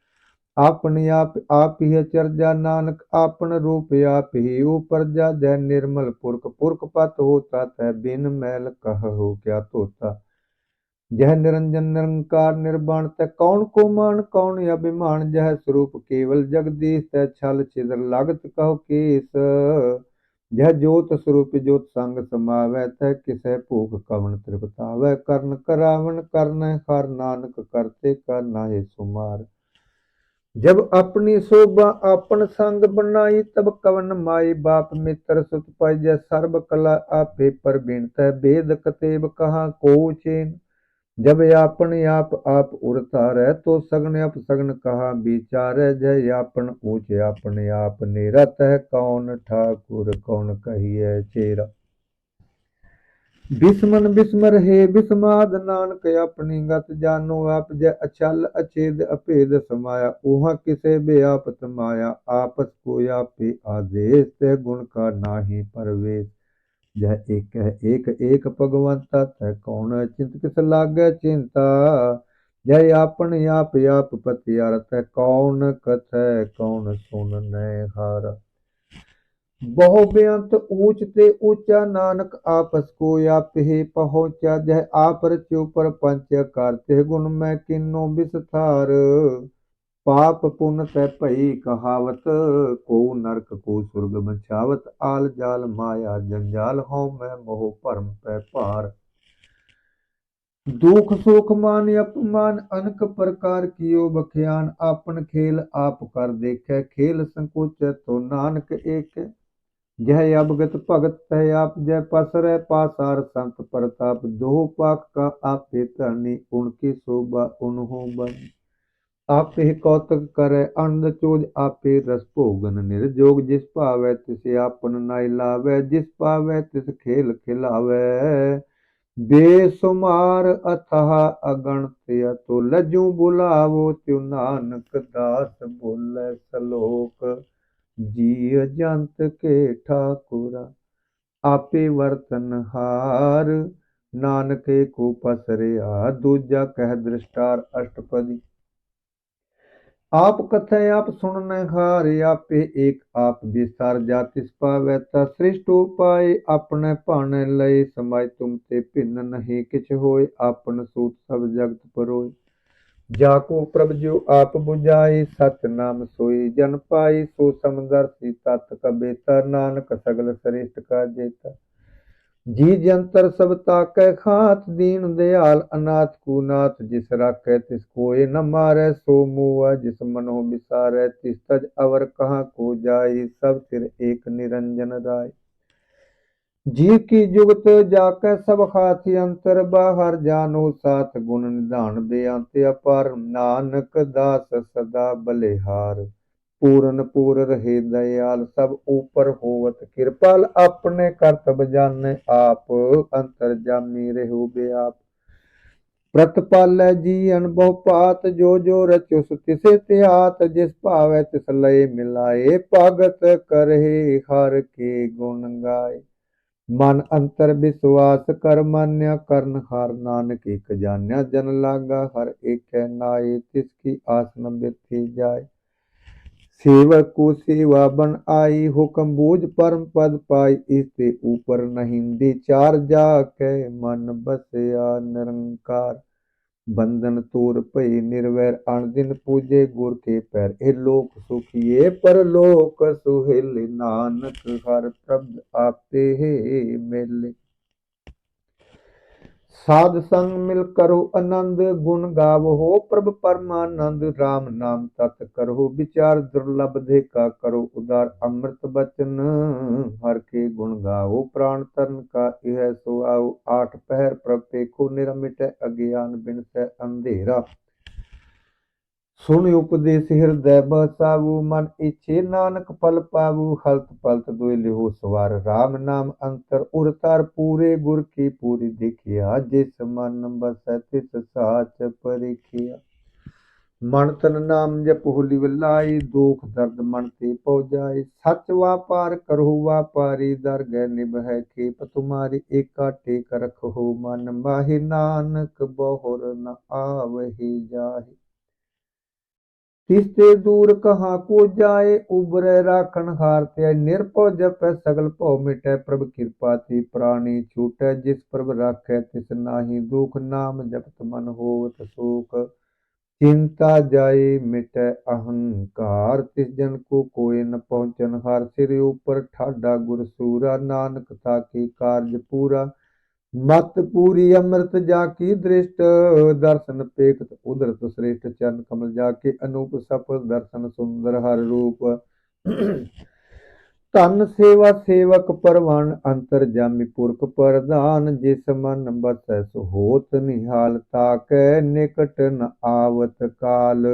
आपन आप ही चर्जा, नानक आपन रूप आप ही ऊपर जा। जय निर्मल पुरख पुरख पत होता, तह बिन मैल कहु क्या तोता। जह निरंजन निरंकार निर्वाण, तह कौन को मान कौन अभिमान। जह स्वरूप केवल जगदीश, तह छल छिद्र लागत कहो केस। जह ज्योत स्वरूप ज्योत संग समावै, तह किसै भूख कवन तृप्तावै। कर्ण करावन कर्ण हार, नानक करते कर नाहि सुमार। जब अपनी शोभा आपन संग बनाई, तब कवन माई बाप मित्र सुत पाई। जय सर्ब कला आपे परवीन, तह वेद कतेब कहाँ को चेन। जब आपन आप उरतारै, तो सगन अपसगन कहा विचार। जय आपन ऊंच आपन आप नेरा, तह कौन ठाकुर कौन कहिए चेरा। बिस्मन बिस्मर हे बिस्माद, नानक अपनी गत जानो आप। जय अचल अछेद अभेद समाया, ऊहा किसे बेआपत माया। आपस को आपे आदेश, तह गुण का नाहि परवेश। जह एक एक भगवंता, तह कौन चिंत किस लागे चिंता। जय आपन आप पतियार, तह कौन कथै कौन सुननै हारा। बहु बेअंत ऊंच ते ऊंचा, नानक आपस को आप ही पहुँचा। जह आप रच्यो परपंच आकार, ते गुण मैं किन्नो विस्तार। पाप पुण्य तै भई कहावत, को नरक को सुर्ग बचावत। आल जाल माया जंजाल, हों मैं मोह भरम पै पार। दुख सुख मान अपमान, अनक प्रकार कियो बख्यान। आपन खेल आप कर देखे, खेल संकोच तो नानक एक। जय अवगत भगत तह आप, जय पसरै पासार संत प्रताप। दो पाक का आपे धरनी, उनकी शोभा उन्हों बन। आपे कौतक करे आनंद चोज, आपे रस भोगन निर्जोग। जिस पावै तिस आपन नाई लावै, जिस पावै तिस खेल खिलावै। बेसुमार अथाह अगणित अतुल, जूं बुलावो त्यों नानक दास बोलै। सलोक जीव जंत के ठाकुरा, आपे वर्तन हार। नानक को पसरिया, दूजा कह दृष्टार। अष्टपदी। आप कथै आप सुननै हार, आपे एक आप विस्तार। जातिस पावै ता सृष्ट उपाय, अपने भाने लय समाय। तुम ते भिन्न नहीं किछ होय, आपन सूत सब जगत परोय। जाको प्रभ ज्यो आप बुझाई, सच नाम सोई जन पाई। सो समदर्शी तत् कबीता, नानक सगल सृष्टि का जेता। जी जंतर सब ताकै खात, दीन दयाल अनाथ कुनाथ, जिस राखै तिस कोय न मारै, सो मुआ जिस मनो बिसारै, तिस तज अवर कहाँ को जाई, सब सिर एक निरंजन राय। जी की जुगत जाकै सब खाती, अंतर बाहर जानो साथ, गुण निधान बेअंत अपार, नानक दास सदा बलिहार। पूरन पूर रहे दयाल, सब ऊपर होवत कृपाल, अपने करतब जाने आप, अंतर जामी रहो बेआप। प्रतपालै जी अनुभव पात, जो जो रचो सो तिसे त्यात, जिस भावै तिस लय मिलाए, भगत करहे हर के गुण गाए। मन अंतर विश्वास कर मान्या, करण हार नानक एक जान्या, जन लागा हर एक नाए, तिसकी आस न बिरथी जाए। सेवक को सेवा बन आई, हुक्म बूझ परम पद पाई, इससे ऊपर नहीं विचार, जाके मन बसया निरंकार। बंधन तोर भय निर्वैर, अण दिन पूजे गुर के पैर, ए लोक सुखिए परलोक सुहेल, नानक हर प्रभु आपे मेले। साध संग मिल करो आनंद, गुण गावहो प्रभु परमानंद, राम नाम तत् करो विचार, दुर्लभ देखा करो उदार, अमृत बचन हर के गुण गाओ, प्राण तन का यह सुआओ। आठ पहर प्रभ देखो, निरमिट अज्ञान बिनसै अंधेरा, सुन उपदेश हृदय बसाऊ, मन इच्छे नानक फल पाऊ, हलत पलत दुई लिहो सवार, राम नाम अंतर उरतार, पूरे गुर की पूरी देखिया, जिस मन बसै तिस साच परिखिया। मन तन नाम जप होली वलाई, दुख दर्द मन ते पौ जाए, सच वापार करो वापारी, दरगह निभै खेप तुम्हारी, एका टेक रखो मन माहि, नानक बहुर न आवहि जाहि। तिसते दूर कहाँ को जाए, उबरै राखन हार त्याय, निरपौ जपै सगल भौ मिटै, प्रभु कृपा ते प्राणी छूटै, जिस प्रभु राखै तिस नाहि दुख, नाम जपत मन होवत सुख। चिंता जाए मिटै अहंकार, तिस जन को कोय न पहुँचन हार, सिर ऊपर ठाडा गुर सूरा, नानक ताके कारज पूरा। मत पूरी अमृत जाकी दृष्ट, दर्शन पेखत उदरत श्रेष्ठ, चरण कमल जाके अनूप सफल, दर्शन सुंदर हर रूप। धन सेवा सेवक परवान, अंतर जामी पुरख प्रधान, जिस मन बसै सो होत निहाल, ताकै निकट न आवत काल।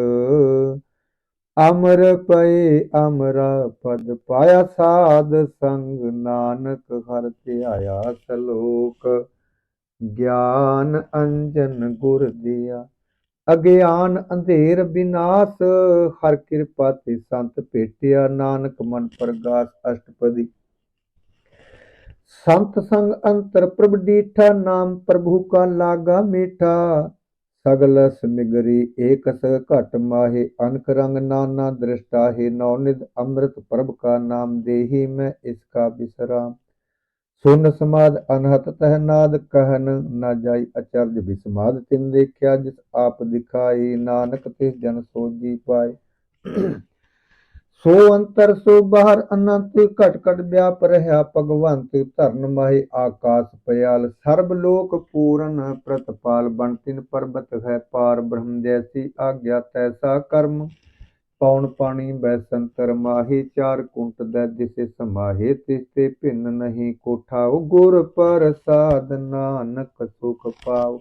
अमर पए अमरा पद पाया, साध संग नानक हर ध्याया, सलोक ज्ञान अंजन गुर दिया, अज्ञान अंधेर विनाश, हर कृपा ते संत भेटिया, नानक मन प्रगास अष्टपदी। संत संग अंतर प्रभु डीठा, नाम प्रभु का लागा मीठा, सगल सिमगरी एक सग घट माहे, अनक रंग नाना दृष्टा है, नवनिध अमृत प्रभु का नाम, देही में इसका विश्राम। सुन समाद अनहत तह नाद, कहन न जाई अचरज विस्माद, तिन देखा जिस आप दिखाई, नानक तिस जन सो जी पाए। सो अंतर सो बाहर अनंत, घट घट व्याप रहा भगवंत, धरन माहे आकाश पयाल, सर्ब लोक पूरन प्रतपाल, बन तिन पर्वत है पार, ब्रह्म जैसी आज्ञा तैसा कर्म, पौन पानी बैसंतर माही, चार कुंट दै दिसे समाहे, तिसते भिन्न नहीं कोठाओ, गुर प्रसाद नानक सुख पाओ।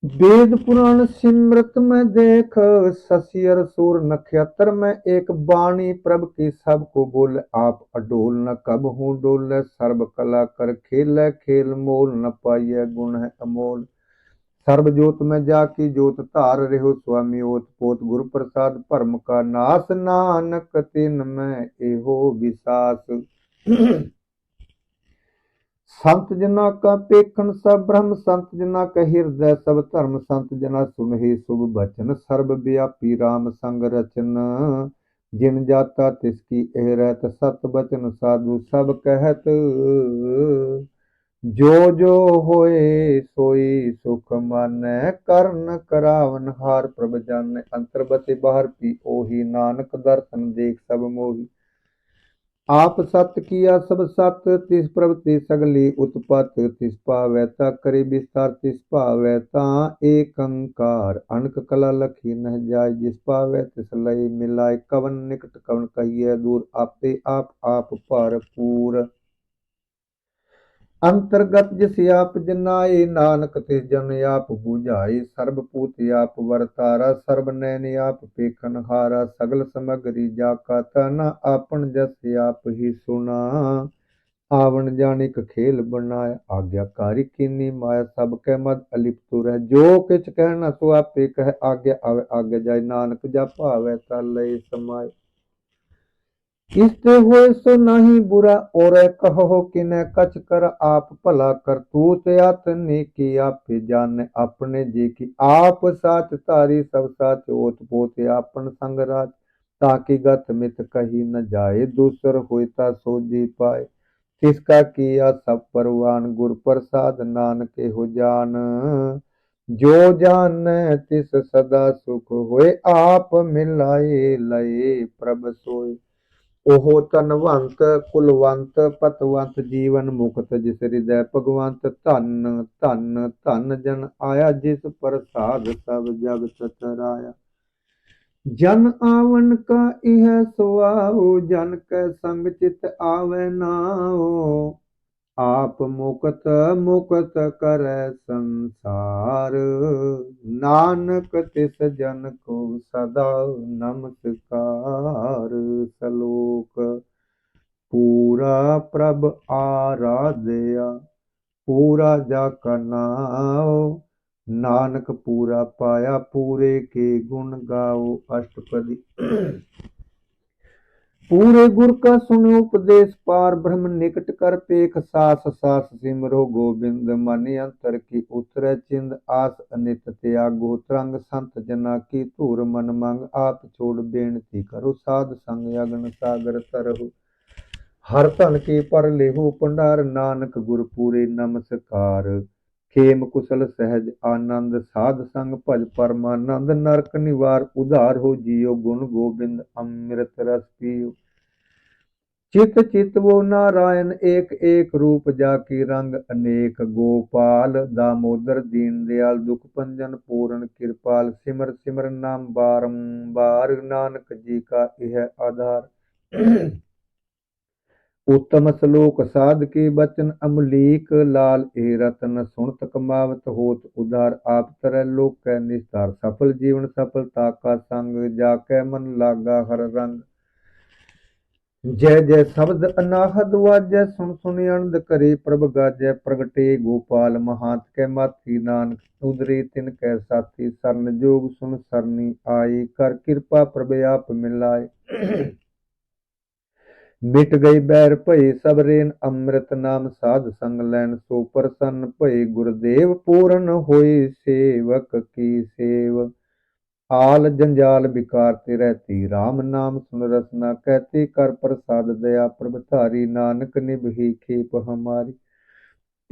वेद पुराण सिमरत में देख, शशियर सूर नक्षत्र में एक बाणी, प्रभ की सब को बोल, आप अडोल न कब हूँ डोल, सर्व कला कर खेल, खेल मोल न पाइय, गुण है अमोल। सर्वजोत में जाकी जोत धार, रहो स्वामी ओत पोत, गुरु प्रसाद भरम का नाश, नानक तिन में एहो विसास। संत जना का पेखन सब ब्रह्म, संत जना का हृदय सब धर्म, संत जना सुनहि शुभ बचन, सर्व व्यापी राम संग रचन, जिन जाता तिसकी एह रहत, सत बचन साधु सब कहत, जो जो होए सोई सुख मानै, करन करावन हार प्रभ जानै, अंतर बसे बाहर पी ओही, नानक दर्शन देख सब मोही। आप सत किया सब सत, तिस प्रवृत्ति सगली उत्पत, तिस पावै ता करी विस्तार, तिस पावै ता एक अंकार, अनक कला लखी नह जाय, जिस पावै तिस लय मिलाय, कवन निकट कवन कहिए दूर, आपे आप भरपूर, अंतर्गत जिस आप जनाए, नानक तिस जन आप बुझाई, सर्वपूत आप वर्तारा, सर्व नैन आप पेखन हारा, सगल समगरी जाका तना, आपन जस आप ही सुना, आवन जानिक खेल बनाया, आज्ञाकारी कीनी माया, सब कह मद अलिप्त रह, जो किछ कहना सो आपे कह, आज्ञा आवे आज्ञा जाय, नानक जा पावै ता लय समाय, इसते होए सो नहीं बुरा, और कहो किने कछ कर, आप भला करतूत यातनी की, आप जाने अपने जी की, आप साच तारी सब साच, ओत पोत आपन संग राज, ताकि गत मित कही न जाए, दूसर होता सो जी पाए, तिसका किया सब परवान, गुर प्रसाद नानक हो जान, जो जान तिस सदा सुख होए, आप मिलाए लय प्रभ सोए, ओहो ਧਨਵੰਤ ਕੁਲਵੰਤ ਪਤਵੰਤ ਜੀਵਨ ਮੁਕਤ ਜਿਸ ਹਿਰਦੈ ਭਗਵੰਤ ਧਨ ਧਨ ਧਨ ਜਨ ਆਇਆ ਜਿਸ ਪ੍ਰਸਾਦ ਸਭ ਜਗ ਤਰਾਇਆ ਜਨ ਆਵਨ ਕਾ ਇਹ ਸੁਆਉ ਜਨ ਕੈ ਸੰਗ ਚਿਤ ਆਵੈ ਨਾਉ आप मुकत मुकत करੈ संसार नानक तिस जन को सदा नमस्कार सलोक पूरा प्रभ आराध्या पूरा जाका नाओ नानक पूरा पाया पूरे के गुण गाओ अष्टपदी पूरे गुर का सुनो उपदेश पार ब्रह्म निकट कर पेख सास सास सिमरो गोबिंद मन अंतर की उतरै चिंद आस अनित त्यागो तरंग संत जना की धूर मन मंग आप छोड़ बेनती करो साध संग अगन सागर तरहु हर धन की पर लेहु भंडार नानक गुर पूरे नमस्कार खेम कुशल सहज आनंद साध संग भज परमानंद नरक निवार उधार हो जियो गुण गोबिंद अमृत रस पियो चित चित वो नारायण एक एक रूप जाकी रंग अनेक गोपाल दामोदर दीन दयाल दुख भंजन पूर्ण कृपाल सिमर सिमर नाम बारंबार नानक जी का यह आधार उत्तम श्लोक साध के बचन अमलीक लाल ए रतन सुनत कमावत होत उधार आप तरह लोक कै निस्तार सफल जीवन सफलता का संग जाकै मन लागा हर रंग जय जय शब्द अनाहद वाजै सुन सुन आनंद करे प्रभ गाजै प्रगटे गोपाल महांत कै माथी नानक उदरे तिन कै साथी सरन जोग सुन सरनी आई कर कृपा प्रभ आप मिलाए मिट गई बैर भई सब रेन अमृत नाम साध संग लैन सो प्रसन्न भई गुरुदेव पूर्ण होई सेवक की सेव आल जंजाल बिकारते रहती राम नाम सुन रसना कहती कर प्रसाद दया प्रभ धारी नानक निभही खेप हमारी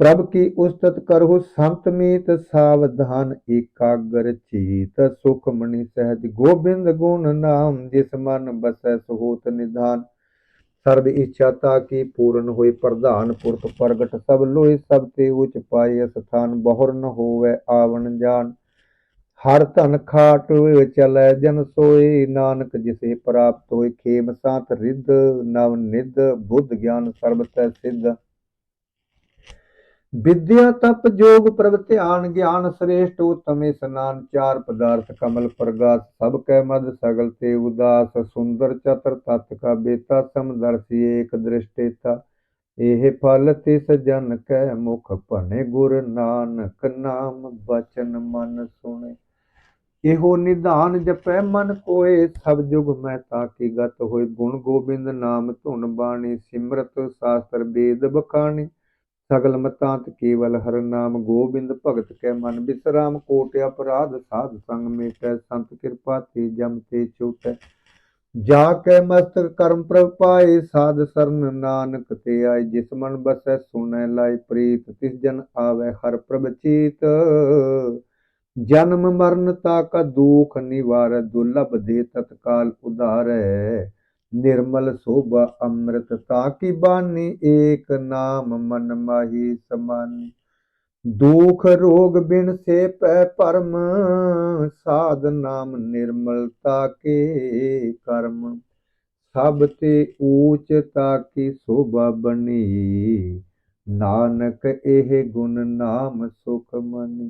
प्रभ की उस्तत करहु संत मीत सावधान एकाग्र चीत सुख मणि सहज गोबिंद गुण नाम जिस मन बसै सुहोत निधान सर्व इच्छा ताकि पूर्ण होई प्रधान पुरख प्रगट सब लोई सब ते उच पाए स्थान बहुर न होवे आवन जान हर धन खाट चलै जन सोई नानक जिसे प्राप्त होई खेम साथ रिद नव निध बुद्ध ज्ञान सर्वतः सिद्ध विद्या तप जोग प्रभ ध्यान ज्ञान श्रेष्ठ उत्तम स्नान चार पदार्थ कमल प्रगास सब कै मद सगल ते उदास सुंदर चतर तत् का बेता समदर्शी एक दृष्टेता एह फल तिस जन कै मुख भने गुर नानक नाम बचन मन सुने एहो निधान जपै मन कोय सब जुग मैं ताकि गत होय गुण गोबिंद नाम धुन बाणी सिमरत शास्त्र वेद बखानी सगल मतांत केवल हर नाम गोबिंद भगत कै मन विश्राम कोट अपराध साध संग मेटै संत कृपा ते जम ते छूटै जाकै मस्तक कर्म प्रभ पाए साध सरन नानक ते आए जिस मन बसै सुनै लाई प्रीत तिस जन आवे हर प्रभ चीत जन्म मरण का दुख निवारै दुर्लभ दे तत्काल उधारै निर्मल शोभा अमृत ताकी बानी, एक नाम मन माही समानी। दुख रोग बिन से पै परम, साध नाम निर्मलता के कर्म। सब ते ऊच ताकी शोभा बनी, नानक एह गुण नाम सुख मनी।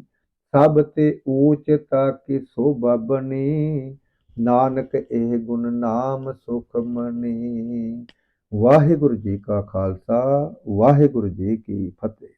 सब ते ऊच ताकी शोभा बनी, नानक एह गुण नाम सुख मनी। वाहिगुरु जी का खालसा, वाहिगुरु जी की फतेह।